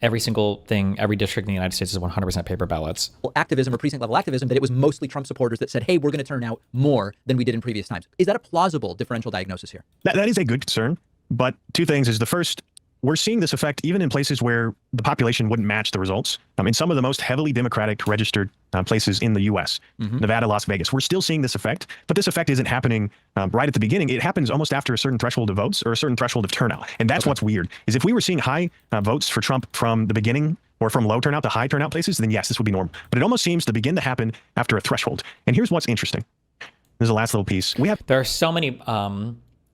B: every single thing, every district in the United States is 100% paper ballots.
G: Activism or precinct level activism, that it was mostly Trump supporters that said, hey, we're going to turn out more than we did in previous times. Is that a plausible differential diagnosis here?
H: That is a good concern. But two things is the first, we're seeing this effect even in places where the population wouldn't match the results. In some of the most heavily Democratic registered places in the U.S., Nevada, Las Vegas, we're still seeing this effect. But this effect isn't happening right at the beginning. It happens almost after a certain threshold of votes or a certain threshold of turnout. And that's what's weird, is if we were seeing high votes for Trump from the beginning or from low turnout to high turnout places, then yes, this would be normal. But it almost seems to begin to happen after a threshold. And here's what's interesting. This is the last little piece.
B: There are so many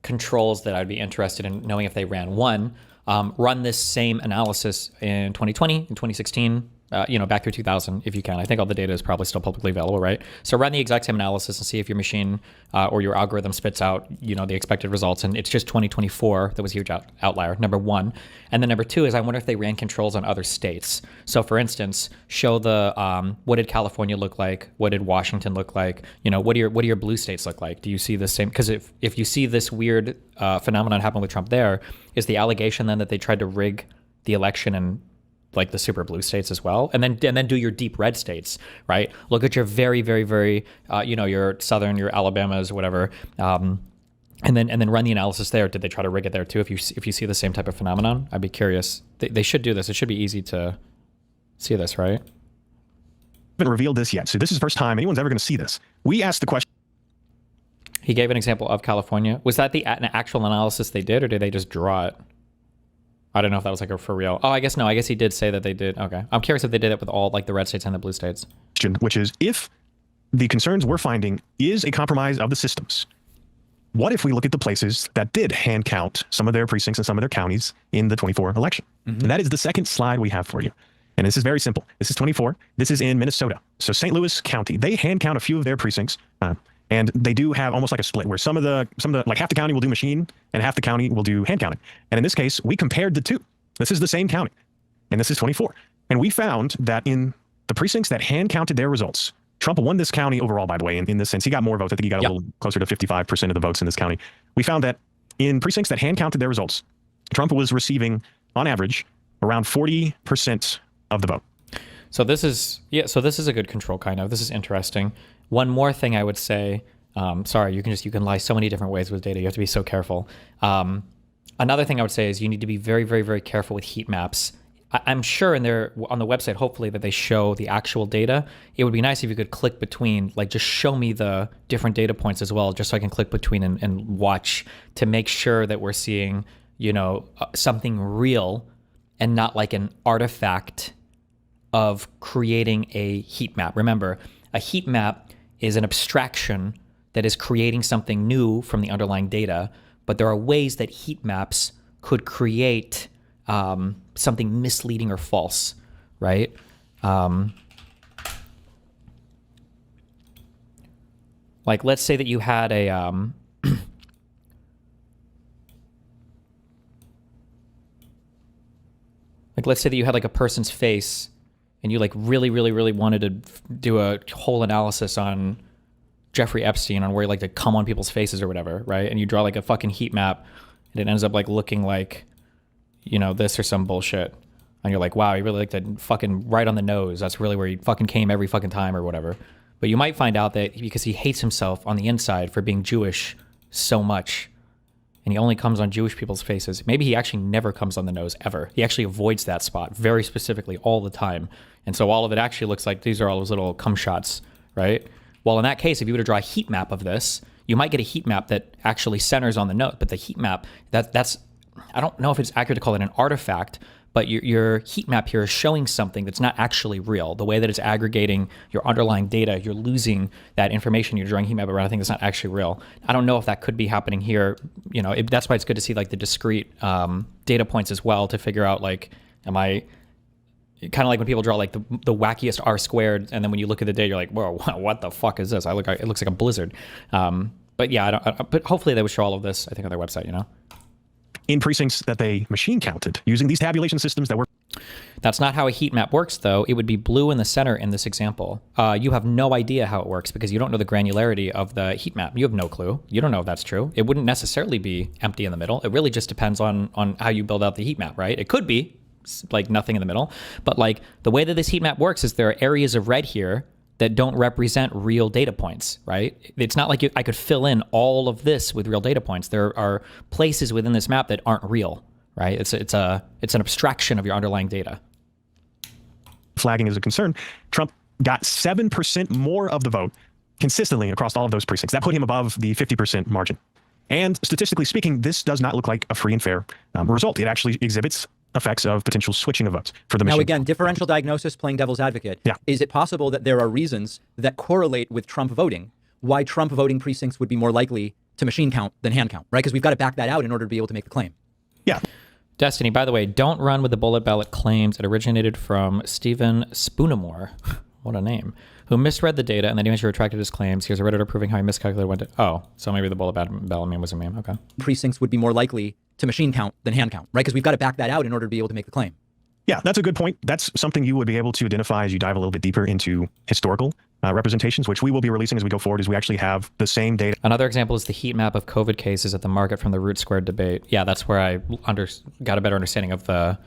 B: controls that I'd be interested in knowing if they ran. One, run this same analysis in 2020, in 2016, back through 2000, if you can. I think all the data is probably still publicly available, right? So run the exact same analysis and see if your machine or your algorithm spits out, the expected results. And it's just 2024 that was a huge outlier, number one. And then number two is I wonder if they ran controls on other states. So for instance, show the, what did California look like? What did Washington look like? What do your blue states look like? Do you see the same? Because if you see this weird phenomenon happen with Trump there, is the allegation then that they tried to rig the election in like the super blue states as well, and then do your deep red states, right? Look at your very, very, very, your southern, your Alabamas, whatever, and then run the analysis there. Did they try to rig it there too? If you see the same type of phenomenon, I'd be curious. They should do this. It should be easy to see this, right?
H: Haven't revealed this yet, so this is the first time anyone's ever going to see this. We asked the question.
B: He gave an example of California. Was that an actual analysis they did, or did they just draw it? I don't know if that was like a for real. Oh, I guess no. I guess he did say that they did. Okay. I'm curious if they did it with all like the red states and the blue states.
H: Which is, if the concerns we're finding is a compromise of the systems, what if we look at the places that did hand count some of their precincts and some of their counties in the 24 election? And that is the second slide we have for you. And this is very simple. This is 24. This is in Minnesota. So St. Louis County, they hand count a few of their precincts, and they do have almost like a split where some of the like half the county will do machine and half the county will do hand counting. And in this case, we compared the two. This is the same county, and this is 24. And we found that in the precincts that hand counted their results, Trump won this county overall, by the way, in this sense. He got more votes. I think he got a little closer to 55% of the votes in this county. We found that in precincts that hand counted their results, Trump was receiving, on average, around 40% of the vote.
B: So this is a good control, kind of. This is interesting. One more thing I would say, sorry, you can lie so many different ways with data. You have to be so careful. Another thing I would say is you need to be very, very, very careful with heat maps. I'm sure on the website, hopefully, that they show the actual data. It would be nice if you could click between, like, just show me the different data points as well, just so I can click between and watch to make sure that we're seeing, something real and not like an artifact of creating a heat map. Remember, a heat map is an abstraction that is creating something new from the underlying data, but there are ways that heat maps could create something misleading or false, right? Like, let's say that you had a like, let's say that you had like a person's face, and you like really, really, really wanted to do a whole analysis on Jeffrey Epstein, on where he like to come on people's faces or whatever, right? And you draw like a fucking heat map, and it ends up like looking like, this or some bullshit. And you're like, wow, he really like to fucking right on the nose. That's really where he fucking came every fucking time or whatever. But you might find out that because he hates himself on the inside for being Jewish so much, and he only comes on Jewish people's faces, maybe he actually never comes on the nose ever. He actually avoids that spot very specifically all the time. And so all of it actually looks like these are all those little cum shots, right? Well, in that case, if you were to draw a heat map of this, you might get a heat map that actually centers on the nose. But the heat map, that's I don't know if it's accurate to call it an artifact, but your heat map here is showing something that's not actually real. The way that it's aggregating your underlying data, you're losing that information you're drawing heat map around. I think it's not actually real. I don't know if that could be happening here. That's why it's good to see like the discrete data points as well to figure out like, am I kind of like when people draw like the wackiest R squared, and then when you look at the data, you're like, whoa, what the fuck is this? It looks like a blizzard. But yeah, but hopefully they would show all of this, I think, on their website,
H: In precincts that they machine counted using these tabulation systems that were...
B: That's not how a heat map works, though. It would be blue in the center in this example. You have no idea how it works because you don't know the granularity of the heat map. You have no clue. You don't know if that's true. It wouldn't necessarily be empty in the middle. It really just depends on how you build out the heat map, right? It could be like nothing in the middle, but like the way that this heat map works is there are areas of red here that don't represent real data points, right? It's not like I could fill in all of this with real data points. There are places within this map that aren't real, right? It's an abstraction of your underlying data.
H: Flagging is a concern. Trump got 7% more of the vote consistently across all of those precincts. That put him above the 50% margin. And statistically speaking, this does not look like a free and fair result. It actually exhibits effects of potential switching of votes for the machine.
G: Now, again, differential diagnosis, playing devil's advocate.
H: Yeah.
G: Is it possible that there are reasons that correlate with Trump voting, why Trump voting precincts would be more likely to machine count than hand count, right? Because we've got to back that out in order to be able to make the claim.
H: Yeah.
B: Destiny, by the way, don't run with the bullet ballot claims. It originated from Stephen Spoonamore, what a name, who misread the data and then eventually retracted his claims. Here's a Redditor proving how he miscalculated when to... Oh, so maybe the bullet ballot meme was a meme. Okay.
G: Precincts would be more likely to machine count than hand count, right? Because we've got to back that out in order to be able to make the claim.
H: Yeah, that's a good point. That's something you would be able to identify as you dive a little bit deeper into historical representations, which we will be releasing as we go forward, as we actually have the same data.
B: Another example is the heat map of COVID cases at the market from the root squared debate. Yeah, that's where I got a better understanding of the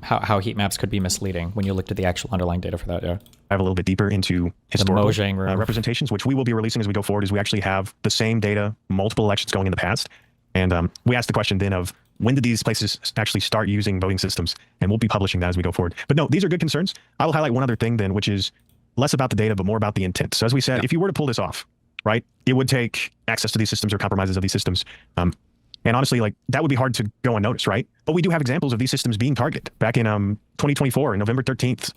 B: how heat maps could be misleading when you looked at the actual underlying data for that. Yeah,
H: Dive a little bit deeper into historical representations, which we will be releasing as we go forward, as we actually have the same data, multiple elections going in the past. And we asked the question then of, when did these places actually start using voting systems? And we'll be publishing that as we go forward. But no, these are good concerns. I will highlight one other thing then, which is less about the data, but more about the intent. So as we said, if you were to pull this off, right, it would take access to these systems or compromises of these systems. And And honestly, like that would be hard to go unnoticed, right? But we do have examples of these systems being targeted. Back in 2024, on November 13th.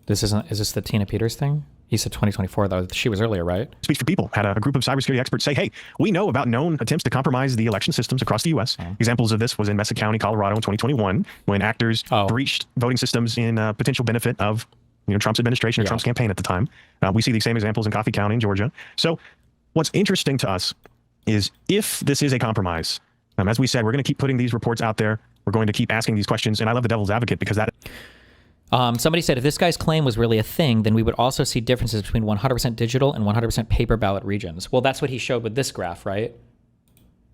B: Is this the Tina Peters thing? He said 2024, though. She was earlier, right?
H: Speech for People had a group of cybersecurity experts say, hey, we know about known attempts to compromise the election systems across the U.S. Examples of this was in Mesa County, Colorado in 2021, when actors breached voting systems in potential benefit of Trump's administration or Trump's campaign at the time. We see these same examples in Coffee County in Georgia. So what's interesting to us is if this is a compromise, as we said, we're going to keep putting these reports out there. We're going to keep asking these questions. And I love the devil's advocate because that...
B: Somebody said if this guy's claim was really a thing, then we would also see differences between 100% digital and 100% paper ballot regions. Well, that's what he showed with this graph, right?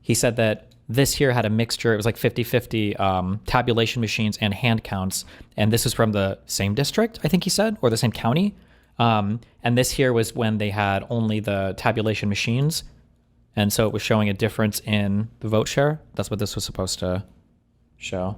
B: He said that this here had a mixture. It was like 50-50 tabulation machines and hand counts. And this is from the same district, I think he said, or the same county. And this here was when they had only the tabulation machines. And so it was showing a difference in the vote share. That's what this was supposed to show.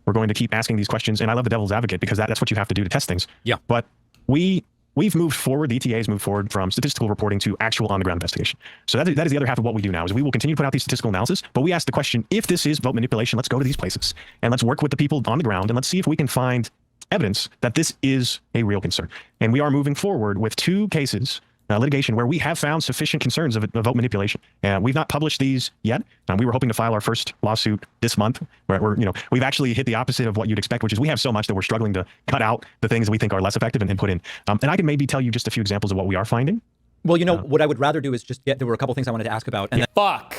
H: We're going to keep asking these questions, and I love the devil's advocate because that's what you have to do to test things.
G: Yeah.
H: But we've moved forward. The ETA has moved forward from statistical reporting to actual on-the-ground investigation. So that is the other half of what we do now. Is we will continue to put out these statistical analysis, but we ask the question: if this is vote manipulation, let's go to these places and let's work with the people on the ground and let's see if we can find evidence that this is a real concern. And we are moving forward with 2 cases. Litigation where we have found sufficient concerns of vote manipulation. And we've not published these yet. We were hoping to file our first lawsuit this month where we've actually hit the opposite of what you'd expect, which is we have so much that we're struggling to cut out the things that we think are less effective and put in. And I can maybe tell you just a few examples of what we are finding.
G: Well, what I would rather do is just there were a couple things I wanted to ask about. And
B: Fuck.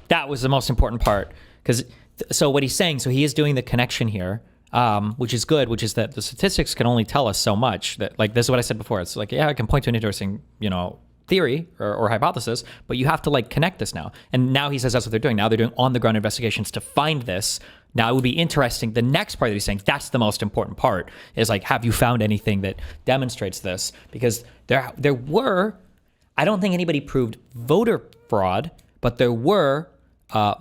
B: That was the most important part. So what he's saying, so he is doing the connection here. Which is good, which is that the statistics can only tell us so much. That, like, this is what I said before. It's like, yeah, I can point to an interesting, theory or hypothesis, but you have to like connect this now. And now he says that's what they're doing. Now they're doing on-the-ground investigations to find this. Now it would be interesting. The next part that he's saying, that's the most important part, is like, have you found anything that demonstrates this? Because there were, I don't think anybody proved voter fraud, but there were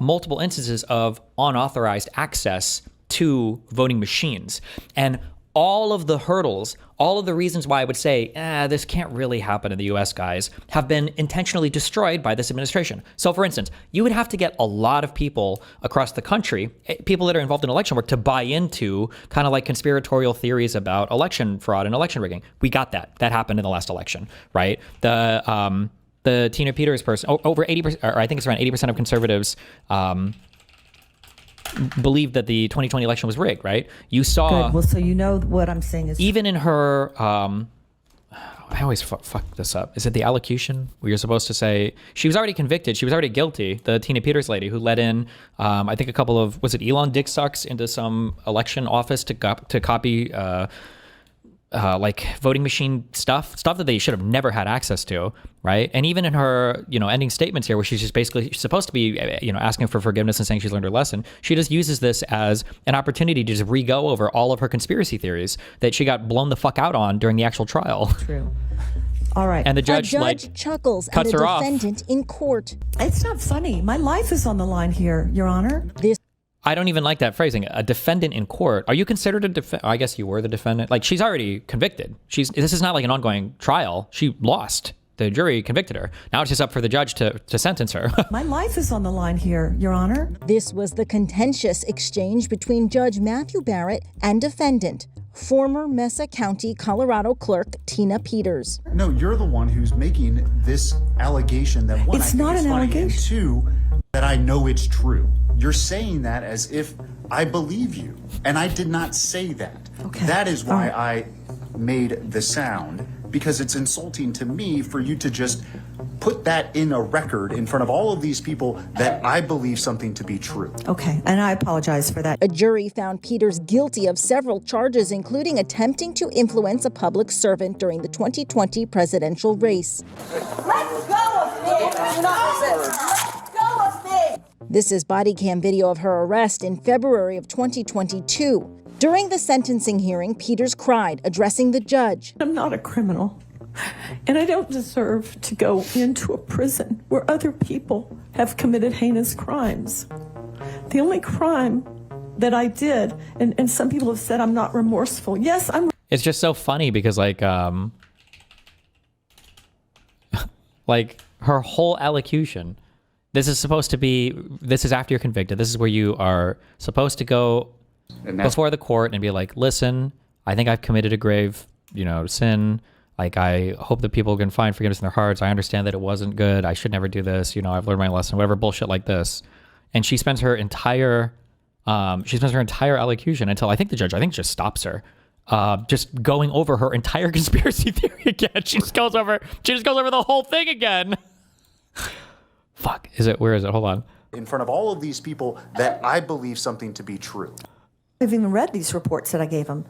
B: multiple instances of unauthorized access to voting machines. And all of the hurdles, all of the reasons why I would say, this can't really happen in the US, guys, have been intentionally destroyed by this administration. So for instance, you would have to get a lot of people across the country, people that are involved in election work, to buy into kind of like conspiratorial theories about election fraud and election rigging. We got that. That happened in the last election, right? The Tina Peters person, over 80%, or I think it's around 80% of conservatives believed that the 2020 election was rigged, right? You saw...
I: Good. Well, so what I'm saying is...
B: Even in her... I always fuck this up. Is it the allocution where you're supposed to say... She was already convicted. She was already guilty. The Tina Peters lady who let in, I think a couple of... Was it Elon Dick Sucks into some election office to copy... like voting machine stuff that they should have never had access to, right? And even in her, ending statements here, where she's just basically supposed to be, asking for forgiveness and saying she's learned her lesson, she just uses this as an opportunity to just re-go over all of her conspiracy theories that she got blown the fuck out on during the actual trial.
I: True. All right.
B: And the judge
J: chuckles at
B: cuts
J: a
B: her off.
J: defendant in court.
I: It's not funny. My life is on the line here, Your Honor.
B: I don't even like that phrasing. A defendant in court. Are you considered a defendant? I guess you were the defendant. Like, she's already convicted. This is not like an ongoing trial. She lost. The jury convicted her. Now it's just up for the judge to sentence her.
I: My life is on the line here, Your Honor.
J: This was the contentious exchange between Judge Matthew Barrett and defendant, former Mesa County, Colorado clerk Tina Peters.
K: No, you're the one who's making this allegation that one,
I: It's not an allegation.
K: And two, that I know it's true. You're saying that as if I believe you, and I did not say that.
I: Okay.
K: That is why I made the sound, because it's insulting to me for you to just put that in a record in front of all of these people that I believe something to be true.
I: Okay, and I apologize for that.
J: A jury found Peters guilty of several charges, including attempting to influence a public servant during the 2020 presidential race.
L: Let go of me! Do not resist. Let go of me!
J: This is body cam video of her arrest in February of 2022. During the sentencing hearing, Peters cried, addressing the judge.
I: I'm not a criminal, and I don't deserve to go into a prison where other people have committed heinous crimes. The only crime that I did, and some people have said I'm not remorseful. Yes, I'm.
B: It's just so funny because like Her whole elocution. This is after you're convicted. This is where you are supposed to go before the court and be like, listen, I think I've committed a grave, sin. Like, I hope that people can find forgiveness in their hearts. I understand that it wasn't good. I should never do this. I've learned my lesson, whatever bullshit like this. And she spends her entire elocution until I think the judge just stops her. Just going over her entire conspiracy theory again. She just goes over the whole thing again. Fuck. Where is it? Hold on.
K: In front of all of these people that I believe something to be true.
I: I've even read these reports that I gave him.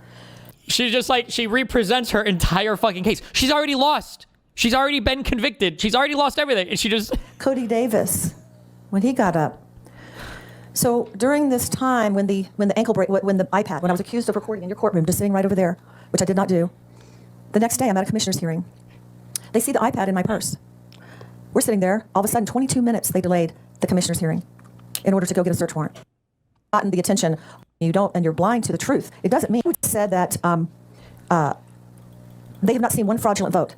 B: She's just like, she represents her entire fucking case. She's already lost. She's already been convicted. She's already lost everything. And she just...
I: Cody Davis, when he got up. So during this time, when the ankle break, when the iPad, when I was accused of recording in your courtroom, just sitting right over there, which I did not do, the next day I'm at a commissioner's hearing. They see the iPad in my purse. We're sitting there. All of a sudden, 22 minutes, they delayed the commissioner's hearing in order to go get a search warrant. Gotten the attention, you don't, and you're blind to the truth. It doesn't mean, said that they have not seen one fraudulent vote.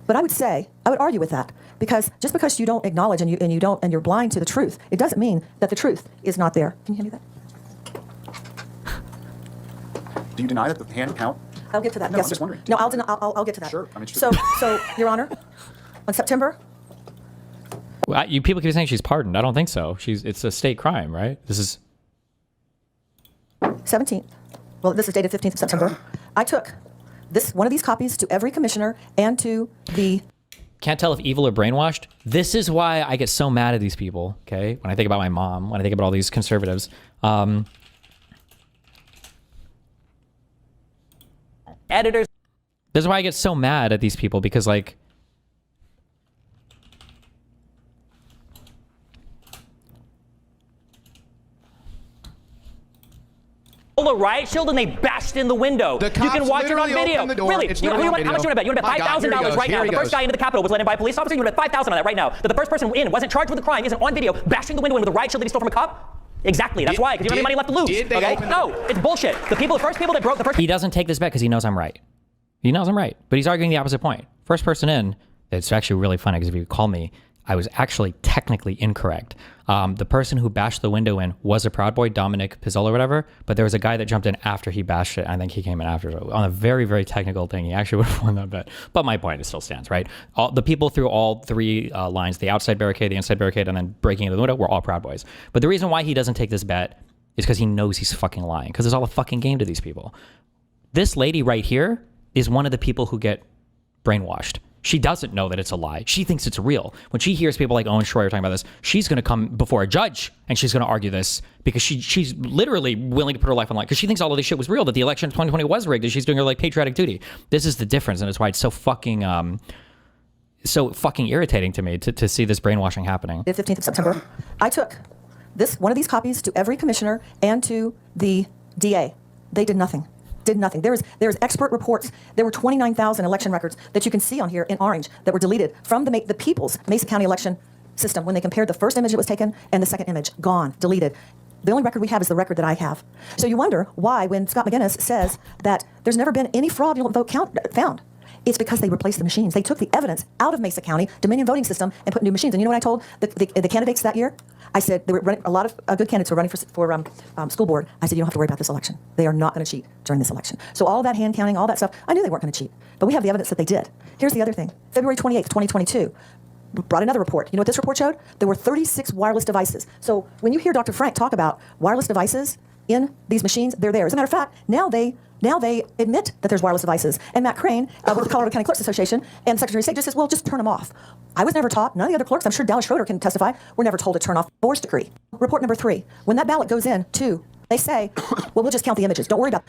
I: But I would argue with that, because just because you don't acknowledge and you're blind to the truth, it doesn't mean that the truth is not there. Can you hand me that?
K: Do you deny that the hand count?
I: I'll get to that.
K: No,
I: yes,
K: I'm just wondering.
I: No, I'll get to that.
K: Sure, I'm interested.
I: So, Your Honor, on September.
B: You people keep saying she's pardoned. I don't think so. It's a state crime, right? This is
I: 17th. Well, this is dated 15th of September. I took one of these copies to every commissioner and to the...
B: Can't tell if evil or brainwashed. This is why I get so mad at these people, okay? When I think about my mom, when I think about all these conservatives. Editors. This is why I get so mad at these people, because, like...
M: A riot shield and they bashed in the window. You can watch it on video. Really? How much you want to bet? You want to bet $5,000 right now? The first guy into the Capitol was let in by a police officer. You want to bet $5,000 on that right now? That the first person in wasn't charged with a crime, isn't on video, bashing the window in with a riot shield that he stole from a cop? Exactly. That's why. Because you don't have any money left to lose. Okay? No, it's bullshit. The first people that broke the first.
B: He doesn't take this bet because he knows I'm right. He knows I'm right, but he's arguing the opposite point. First person in. It's actually really funny because if you call me, I was actually technically incorrect. The person who bashed the window in was a Proud Boy, Dominic Pizzolo or whatever, but there was a guy that jumped in after he bashed it. I think he came in after on a very, very technical thing. He actually would have won that bet. But my point still stands, right? The people through all three lines, the outside barricade, the inside barricade, and then breaking into the window, were all Proud Boys. But the reason why he doesn't take this bet is because he knows he's fucking lying, because it's all a fucking game to these people. This lady right here is one of the people who get brainwashed. She doesn't know that it's a lie. She thinks it's real. When she hears people like Owen Schroyer talking about this, she's going to come before a judge and she's going to argue this because she's literally willing to put her life on the line because she thinks all of this shit was real, that the election of 2020 was rigged, and she's doing her like patriotic duty. This is the difference, and it's why it's so fucking irritating to me to see this brainwashing happening.
I: The 15th of September, I took one of these copies to every commissioner and to the DA. They did nothing. Did nothing. There's expert reports. There were 29,000 election records that you can see on here in orange that were deleted from the people's Mesa County election system when they compared the first image that was taken and the second image. Gone. Deleted. The only record we have is the record that I have. So you wonder why when Scott McGinnis says that there's never been any fraudulent vote found. It's because they replaced the machines. They took the evidence out of Mesa County Dominion voting system and put new machines. And you know what I told the candidates that year? I said, they were running, a lot of good candidates were running for school board. I said, you don't have to worry about this election. They are not going to cheat during this election. So all that hand counting, all that stuff, I knew they weren't going to cheat. But we have the evidence that they did. Here's the other thing. February 28th, 2022, brought another report. You know what this report showed? There were 36 wireless devices. So when you hear Dr. Frank talk about wireless devices in these machines, they're there. As a matter of fact, now they admit that there's wireless devices. And Matt Crane with the Colorado County Clerks Association and the Secretary of State just says, well, just turn them off. I was never taught, none of the other clerks, I'm sure Dallas Schroeder can testify, were never told to turn off force decree. Report number 3, when that ballot goes in, they say, well, we'll just count the images. Don't worry about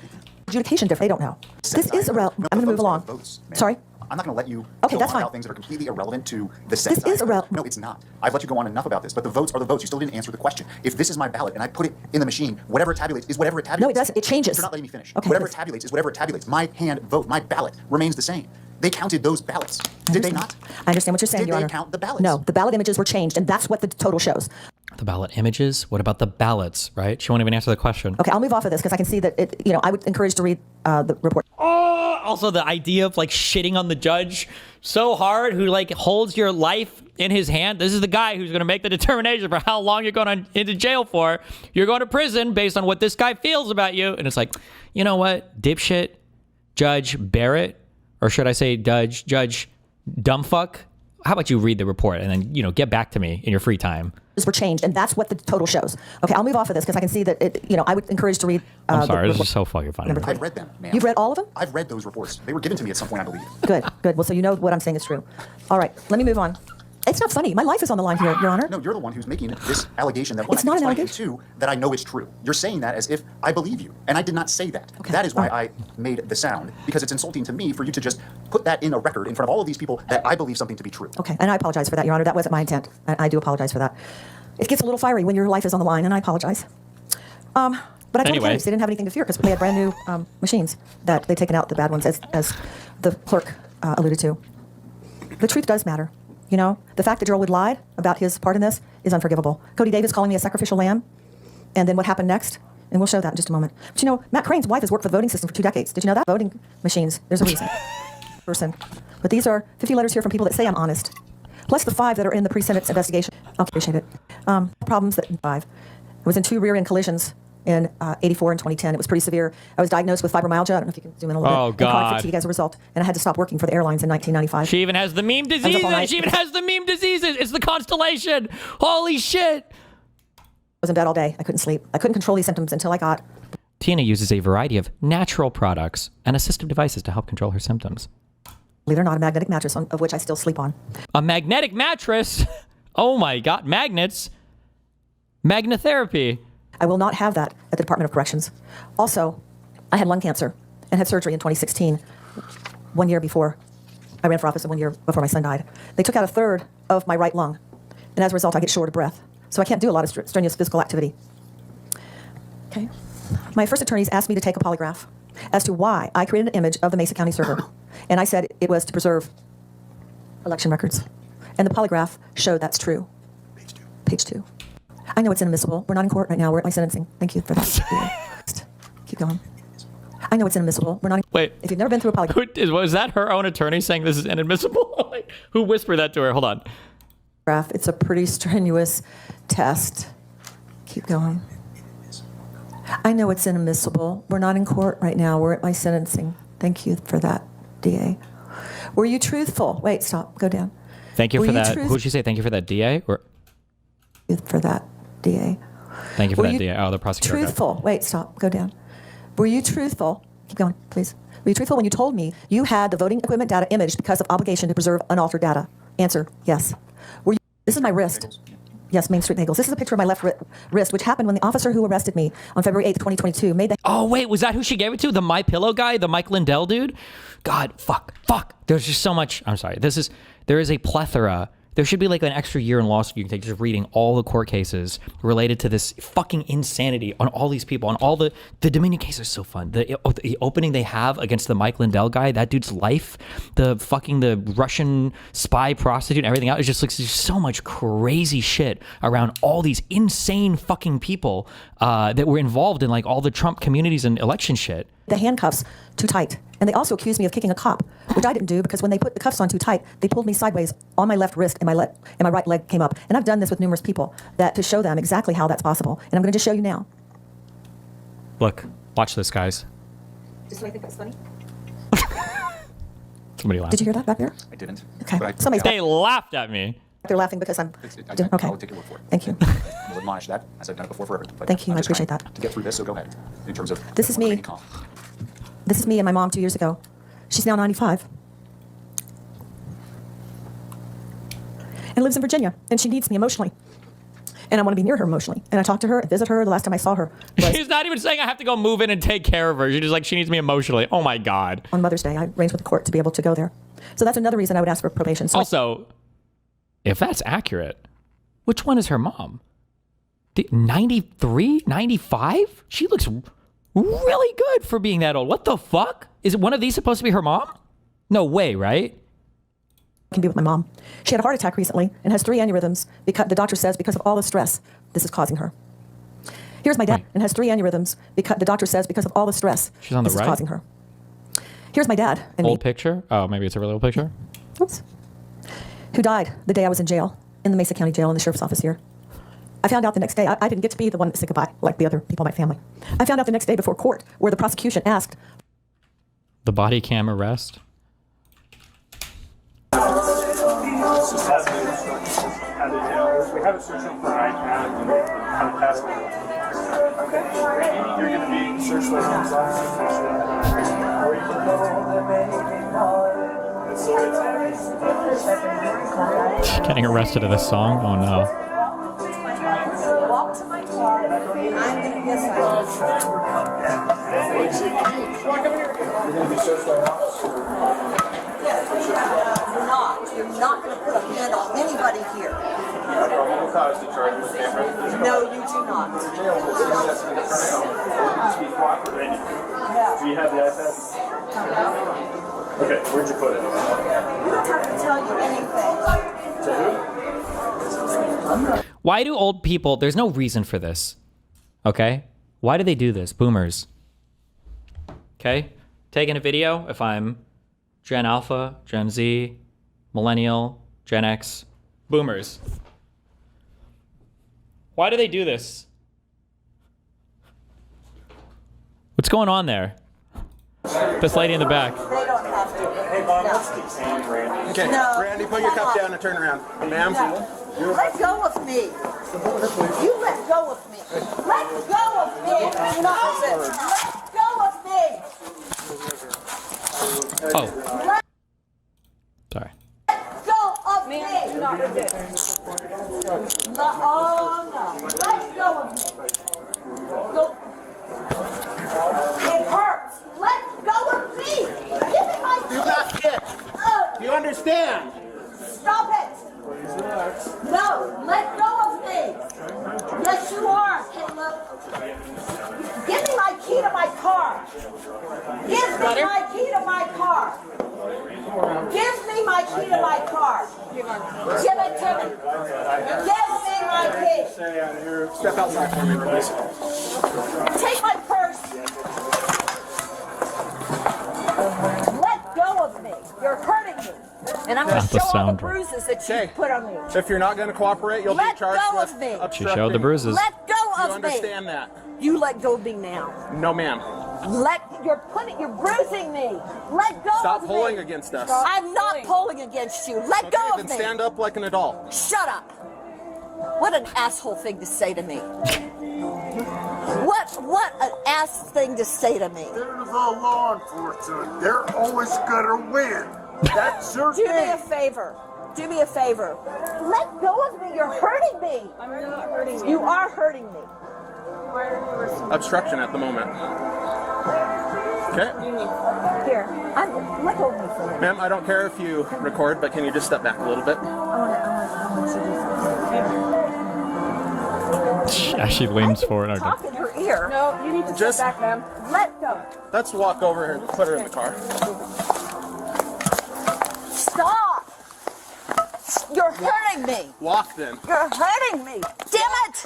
I: adjudication difference. They don't know. This is irrelevant. I'm going to move along.
K: Votes,
I: sorry?
K: I'm not going to let you
I: okay,
K: go
I: that's
K: on
I: fine.
K: about things that are completely irrelevant to the sense.
I: This is irrelevant.
K: No, it's not. I've let you go on enough about this, but the votes are the votes. You still didn't answer the question. If this is my ballot and I put it in the machine, whatever it tabulates is whatever it tabulates.
I: No, it doesn't. It changes.
K: You're not letting me finish.
I: Okay,
K: whatever it tabulates is whatever it tabulates. My hand vote, my ballot remains the same. They counted those ballots. Did they not?
I: I understand what you're saying, Your Honor.
K: Did they count the ballots?
I: No, the ballot images were changed, and that's what the total shows.
B: the ballot images? What about the ballots, right? She won't even answer the question.
C: Okay, I'll move off of this because I can see that I would encourage to read the report.
B: Oh, also the idea of like shitting on the judge so hard who like holds your life in his hand. This is the guy who's going to make the determination for how long you're going into jail for. You're going to prison based on what this guy feels about you. And it's like, you know what? Dipshit, Judge Barrett, or should I say Judge Dumbfuck? How about you read the report and then, get back to me in your free time?
C: Were changed, and that's what the total shows. Okay, I'll move off of this because I can see that I would encourage to read.
B: I'm sorry, this is so fucking funny.
K: I've read them, ma'am.
C: You've read all of them?
K: I've read those reports. They were given to me at some point, I believe.
C: Good. Well, so you know what I'm saying is true. All right, let me move on. It's not funny. My life is on the line here, Your Honor.
K: No, you're the one who's making this allegation that
C: It's not an allegation.
K: Two, that I know is true. You're saying that as if I believe you, and I did not say that. Okay. That is why I made the sound, because it's insulting to me for you to just put that in a record in front of all of these people that I believe something to be true.
C: Okay, and I apologize for that, Your Honor. That wasn't my intent. I do apologize for that. It gets a little fiery when your life is on the line, and I apologize. But I told the candidates they didn't have anything to fear because they had brand new machines that they'd taken out the bad ones, as the clerk alluded to. The truth does matter. The fact that Joel Wood lied about his part in this is unforgivable. Cody Davis calling me a sacrificial lamb, and then what happened next? And we'll show that in just a moment. But Matt Crane's wife has worked for the voting system for 2 decades. Did you know that? Voting machines, there's a reason. But these are 50 letters here from people that say I'm honest, plus the 5 that are in the pre-sentence investigation. I'll appreciate it. Problems that 5. I was in 2 rear-end collisions in 84 and 2010. It was pretty severe. I was diagnosed with fibromyalgia. I don't know if you can zoom in a little bit.
B: Oh, God.
C: And chronic fatigue as a result. And I had to stop working for the airlines in 1995.
B: She even has the meme diseases. It's the constellation. Holy shit.
C: I was in bed all day. I couldn't sleep. I couldn't control these symptoms until I got...
B: Tina uses a variety of natural products and assistive devices to help control her symptoms.
C: Believe it or not, a magnetic mattress of which I still sleep on.
B: A magnetic mattress? Oh my God. Magnets. Magnetherapy.
C: I will not have that at the Department of Corrections. Also, I had lung cancer and had surgery in 2016, 1 year before I ran for office and 1 year before my son died. They took out 1/3 of my right lung, and as a result, I get short of breath. So I can't do a lot of strenuous physical activity. Okay. My first attorneys asked me to take a polygraph as to why I created an image of the Mesa County server. And I said it was to preserve election records. And the polygraph showed that's true. Page 2. I know it's inadmissible. We're not in court right now. We're at my sentencing. Thank you for that. Keep going. I know it's inadmissible. We're not in...
B: Wait.
C: If you've never been through a polygraph...
B: Was that her own attorney saying this is inadmissible? Who whispered that to her? Hold on.
C: It's a pretty strenuous test. Keep going. I know it's inadmissible. We're not in court right now. We're at my sentencing. Thank you for that, DA. Were you truthful? Wait, stop. Go down.
B: Thank you for that. Who did she say? Thank you for that, DA? Or
C: for that, DA.
B: Thank you for that, DA. Oh, the prosecutor.
C: Truthful. Wait, stop. Go down. Were you truthful? Keep going, please. Were you truthful when you told me you had the voting equipment data imaged because of obligation to preserve unaltered data? Answer, yes. Were you... This is my wrist. Yes, Main Street Nagels. This is a picture of my left wrist, which happened when the officer who arrested me on February 8th, 2022 made the...
B: Oh, wait, was that who she gave it to? The My Pillow guy? The Mike Lindell dude? God, fuck. There's just so much... I'm sorry. There is a plethora... There should be like an extra year in law school you can take just reading all the court cases related to this fucking insanity on all these people, on all the Dominion case is so fun. The opening they have against the Mike Lindell guy, that dude's life, the Russian spy prostitute, everything else, it just looks, there's so much crazy shit around all these insane fucking people that were involved in like all the Trump communities and election shit.
C: The handcuffs too tight. And they also accused me of kicking a cop, which I didn't do because when they put the cuffs on too tight, they pulled me sideways on my left wrist and my right leg came up. And I've done this with numerous people to show them exactly how that's possible. And I'm going to just show you now.
B: Look, watch this, guys.
C: Just when I think that's funny.
B: Somebody laughed.
C: Did you hear that back there?
K: I didn't.
C: Okay.
B: They laughed at me.
C: They're laughing because I'm... Okay.
K: I'll take your word for it.
C: Thank you.
K: I'll admonish that, as I've done it before forever. But
C: Thank you.
K: I'm
C: I
K: just
C: appreciate
K: trying
C: that.
K: To get through this, so go ahead. In terms of...
C: This is me. This is me and my mom 2 years ago. She's now 95. And lives in Virginia. And she needs me emotionally. And I want to be near her emotionally. And I talked to her and visit her. The last time I saw her
B: She's not even saying I have to go move in and take care of her. She's just like, she needs me emotionally. Oh my God.
C: On Mother's Day, I arranged with the court to be able to go there. So that's another reason I would ask for probation. So
B: also, if that's accurate, which one is her mom? 93? 95? She looks really good for being that old. What the fuck? Is one of these supposed to be her mom? No way, right?
I: can be with my mom. She had a heart attack recently and has 3 aneurysms because the doctor says because of all the stress this is causing her. Here's my dad and has 3 aneurysms because the doctor says because of all the stress
B: She's on the
I: this
B: right?
I: is causing her. Here's my dad and
B: Old picture? Oh, maybe it's a real old picture?
I: Oops. Who died the day I was in jail, in the Mesa County Jail in the sheriff's office here. I found out the next day, I didn't get to be the one to say goodbye like the other people in my family. I found out the next day before court where the prosecution asked.
B: The body cam arrest?
N: We have a search warrant for an iPad and a passport. Okay. You're going to be searched by some officer.
B: Getting arrested to this song? Oh no.
L: Walk to my car. I'm going to get
N: You're going to be searched by an officer.
L: You're not going to put a hand on anybody here.
N: Probable cause to charge with camera.
L: No, you do not.
N: Do you have the iPad? Okay, where'd you put it?
L: You don't have to tell you anything.
N: To who?
B: Why do old people, there's no reason for this, okay? Why do they do this? Boomers. Okay? Taking a video, if I'm Gen Alpha, Gen Z, Millennial, Gen X, Boomers. Why do they do this? What's going on there? This lady in the back.
L: They don't have to.
N: Hey, Bob, let's detain Randy.
O: Okay,
L: No,
O: Randy, put your cup down and turn around. Ma'am?
L: Let go of me. You let go of me. Let go of me. Do not resist. Let go of me.
B: Oh.
L: Let
B: Sorry.
L: go of me. Do not resist. Oh, no. Let go of me. Go. It hurts. Let go of me. Give me my
O: Do not kick. Do you understand?
L: Stop it. No, let go of me. Yes, you are, Caleb. Give me my key to my car. Give me my key to my car. Give me my key to my car. Give it to me. Give me my key.
O: Step outside for me, release it.
L: Take my purse. Let go of me. You're hurting me. And I'm going
B: Not
L: to
B: the
L: show all the
B: sound.
L: bruises that you put on me.
O: If you're not going to cooperate, you'll
L: Let
O: be charged
L: go
O: with
L: of me.
B: She showed the bruises.
L: Let go
O: You
L: of me.
O: understand that?
L: You let go of me now.
O: No, ma'am.
L: You're bruising me. Let go
O: Stop
L: of
O: pulling
L: me.
O: against us.
L: I'm not pulling against you. Let
O: Okay,
L: go of
O: then
L: me.
O: stand up like an adult.
L: Shut up. What an asshole thing to say to me. What an ass thing to say to me.
P: There's all law enforcement. They're always gonna win. That's your
L: Do me a favor. Do me a favor. Let go of me. You're hurting me. I'm not hurting you. You are hurting me.
O: Obstruction at the moment. Okay.
L: Here. Let go of me for a minute.
O: Ma'am, I don't care if you record, but can you just step back a little bit?
L: I want you to do something.
B: Yeah, she leans forward. Okay.
L: Talk in her ear. No, you need to
O: Just-
L: step back, ma'am. Let go.
O: Let's walk over here and put her in the car.
L: Stop. You're hurting me.
O: Walk then.
L: You're hurting me. Damn it.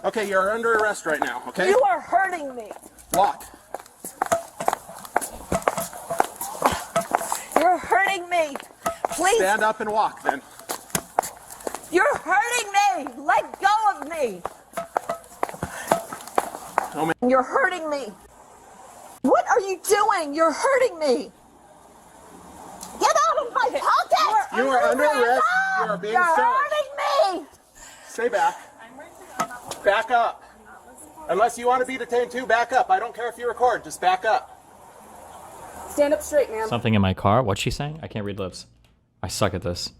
O: Okay, you're under arrest right now, okay?
L: You are hurting me.
O: Walk.
L: You're hurting me. Please.
O: Stand up and walk then.
L: You're hurting me. Let go of me.
O: Oh, man.
L: You're hurting me. What are you doing? You're hurting me. Get out of my pocket.
O: You are under arrest. You are being
L: You're
O: searched.
L: hurting me.
O: Stay back. Back up. Unless you want to be detained too, back up. I don't care if you record, just back up.
C: Stand up straight, ma'am.
B: Something in my car? What's she saying? I can't read lips. I suck at this.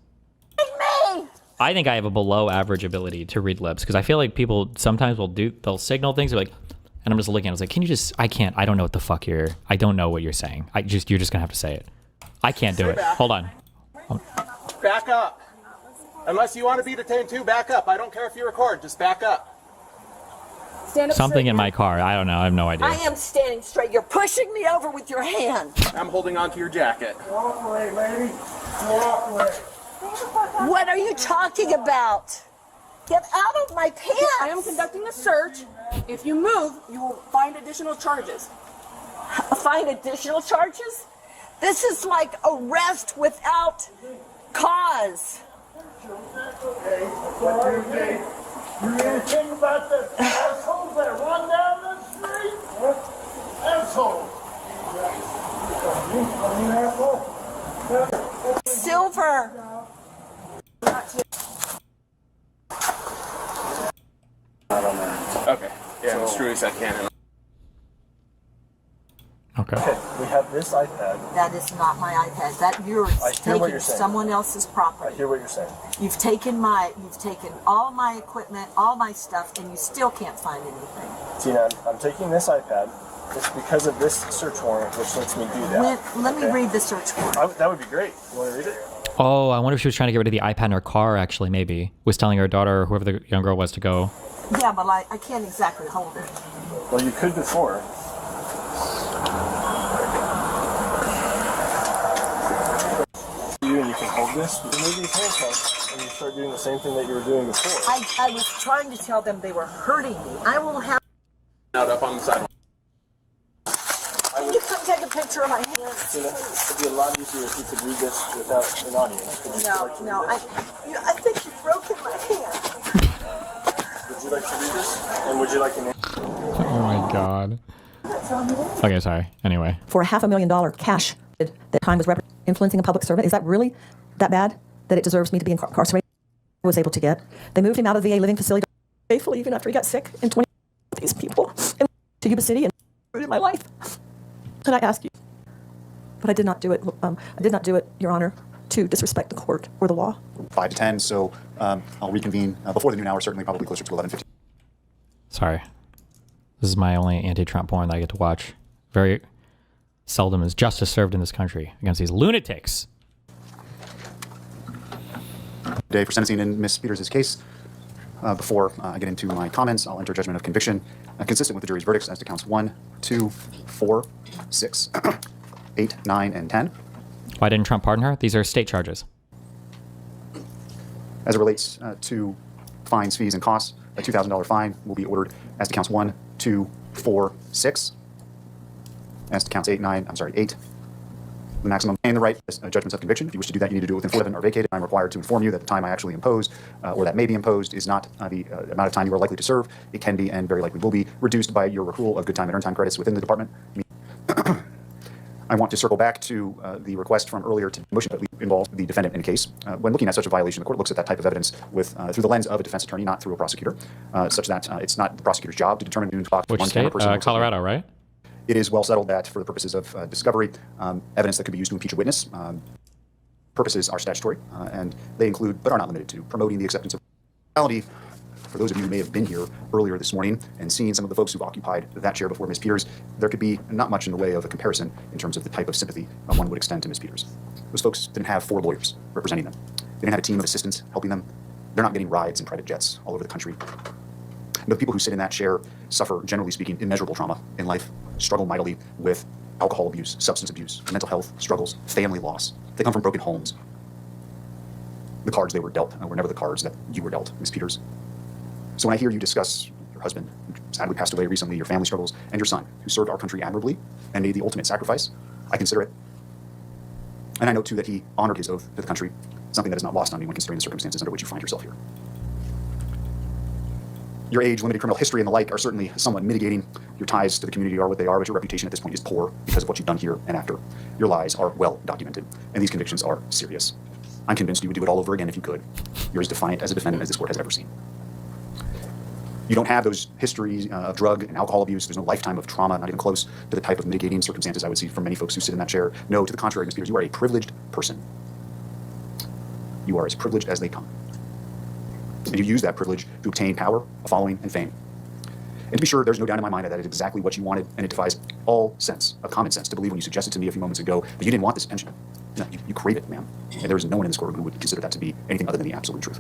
L: Me.
B: I think I have a below average ability to read lips because I feel like people sometimes they'll signal things like, and I'm just looking at it, I was like, can you just, I don't know what the fuck I don't know what you're saying. You're just gonna have to say it. I can't do it. Hold on.
O: Back up. Unless you want to be detained too, back up. I don't care if you record, just back up.
C: Stand up
B: Something
C: straight,
B: in my car. I don't know. I have no idea.
L: I am standing straight. You're pushing me over with your hand.
O: I'm holding onto your jacket.
P: Wrong way, lady.
L: What are you talking about? Get out of my pants!
Q: I am conducting a search. If you move, you will find additional charges.
L: Find additional charges? This is like arrest without cause.
P: Okay, what do you think? You anything about the assholes that run down the street? Assholes.
L: Silver.
O: Okay. Yeah, Mr. Ruiz, I can.
B: Okay.
N: We have this iPad.
L: That is not my iPad. That yours.
N: I hear what you're saying.
L: Someone else's property.
N: I hear what you're saying.
L: You've taken all my equipment, all my stuff, and you still can't find anything.
N: Tina, I'm taking this iPad. It's because of this search warrant, which lets me do that.
L: Let me read the search warrant.
N: That would be great. You want to read it?
B: Oh, I wonder if she was trying to get rid of the iPad in her car, actually, maybe. Was telling her daughter or whoever the young girl was to go.
L: Yeah, but I can't exactly hold it.
N: Well, you could before. And you can hold this, remove these handcuffs, and you start doing the same thing that you were doing before.
L: I was trying to tell them they were hurting me. I will have.
O: Out up on the sidewalk.
L: Can you come take a picture of my hands?
N: It'd be a lot easier if you could read this without an audience.
L: No. I think you've broken my hand.
N: Would you like to read this? And would you like an
B: Oh my god. Okay, sorry. Anyway.
R: For $500,000 cash, that time was influencing a public servant. Is that really that bad that it deserves me to be incarcerated? I was able to get. They moved him out of the VA living facility safely, even after he got sick. And 20 of these people to Yuba City and ruined my life. And I ask you, but I did not do it. I did not do it, Your Honor, to disrespect the court or the law.
K: 5 to 10, so I'll reconvene before the noon hour, certainly probably closer to 11:15.
B: Sorry. This is my only anti-Trump porn that I get to watch. Very seldom is justice served in this country against these lunatics.
K: Day for sentencing in Ms. Peters' case. Before I get into my comments, I'll enter judgment of conviction consistent with the jury's verdicts as to counts 1, 2, 4, 6, 8, 9, and 10.
B: Why didn't Trump pardon her? These are state charges.
K: As it relates to fines, fees, and costs, a $2,000 fine will be ordered as to counts 1, 2, 4, 6. As to counts 8. The maximum and the right judgments of conviction. If you wish to do that, you need to do it within 4 or vacate it. I'm required to inform you that the time I actually impose, or that may be imposed, is not the amount of time you are likely to serve. It can be, and very likely will be, reduced by your accrual of good time and earned time credits within the department. I want to circle back to the request from earlier to motion that involved the defendant in a case. When looking at such a violation, the court looks at that type of evidence with through the lens of a defense attorney, not through a prosecutor, such that it's not the prosecutor's job to determine
B: which state? Colorado, right?
K: It is well settled that for the purposes of discovery, evidence that could be used to impeach a witness, purposes are statutory, and they include, but are not limited to, promoting the acceptance of reality. For those of you who may have been here earlier this morning and seen some of the folks who've occupied that chair before Ms. Peters, there could be not much in the way of a comparison in terms of the type of sympathy one would extend to Ms. Peters. Those folks didn't have 4 lawyers representing them. They didn't have a team of assistants helping them. They're not getting rides in private jets all over the country. The people who sit in that chair suffer, generally speaking, immeasurable trauma in life, struggle mightily with alcohol abuse, substance abuse, mental health struggles, family loss. They come from broken homes. The cards they were dealt were never the cards that you were dealt, Ms. Peters. So when I hear you discuss your husband, who sadly passed away recently, your family struggles, and your son, who served our country admirably and made the ultimate sacrifice, I consider it. And I know, too, that he honored his oath to the country, something that is not lost on me when considering the circumstances under which you find yourself here. Your age, limited criminal history, and the like are certainly somewhat mitigating. Your ties to the community are what they are, but your reputation at this point is poor because of what you've done here and after. Your lies are well documented, and these convictions are serious. I'm convinced you would do it all over again if you could. You're as defiant as a defendant as this court has ever seen. You don't have those histories of drug and alcohol abuse. There's no lifetime of trauma, not even close to the type of mitigating circumstances I would see from many folks who sit in that chair. No, to the contrary, Ms. Peters, you are a privileged person. You are as privileged as they come. And you use that privilege to obtain power, a following, and fame. And to be sure, there's no doubt in my mind that that is exactly what you wanted, and it defies all sense of common sense to believe when you suggested to me a few moments ago that you didn't want this attention. No, you crave it, ma'am. And there is no one in this courtroom who would consider that to be anything other than the absolute truth.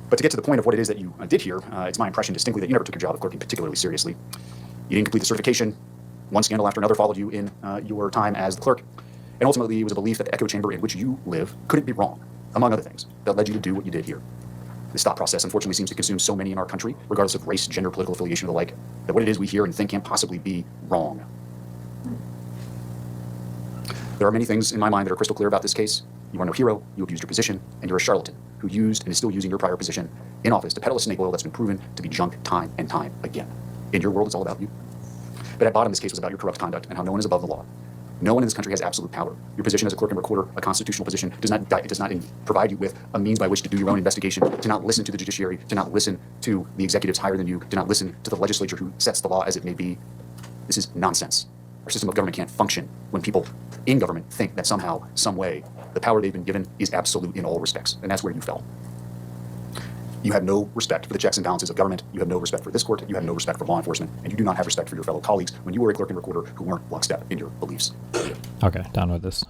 K: But to get to the point of what it is that you did here, it's my impression distinctly that you never took your job of clerking particularly seriously. You didn't complete the certification. One scandal after another followed you in your time as the clerk. And ultimately, it was a belief that the echo chamber in which you live couldn't be wrong, among other things, that led you to do what you did here. This thought process, unfortunately, seems to consume so many in our country, regardless of race, gender, political affiliation, or the like, that what it is we hear and think can't possibly be wrong. There are many things in my mind that are crystal clear about this case. You are no hero, you abused your position, and you're a charlatan who used and is still using your prior position in office to peddle a snake oil that's been proven to be junk time and time again. In your world, it's all about you. But at bottom, this case was about your corrupt conduct and how no one is above the law. No one in this country has absolute power. Your position as a clerk and recorder, a constitutional position, does not provide you with a means by which to do your own investigation, to not listen to the judiciary, to not listen to the executives higher than you, to not listen to the legislature who sets the law as it may be. This is nonsense. Our system of government can't function when people in government think that somehow, some way, the power they've been given is absolute in all respects. And that's where you fell. You have no respect for the checks and balances of government. You have no respect for this court. You have no respect for law enforcement. And you do not have respect for your fellow colleagues when you were a clerk and recorder who weren't lockstep in your beliefs.
B: Okay, done with this.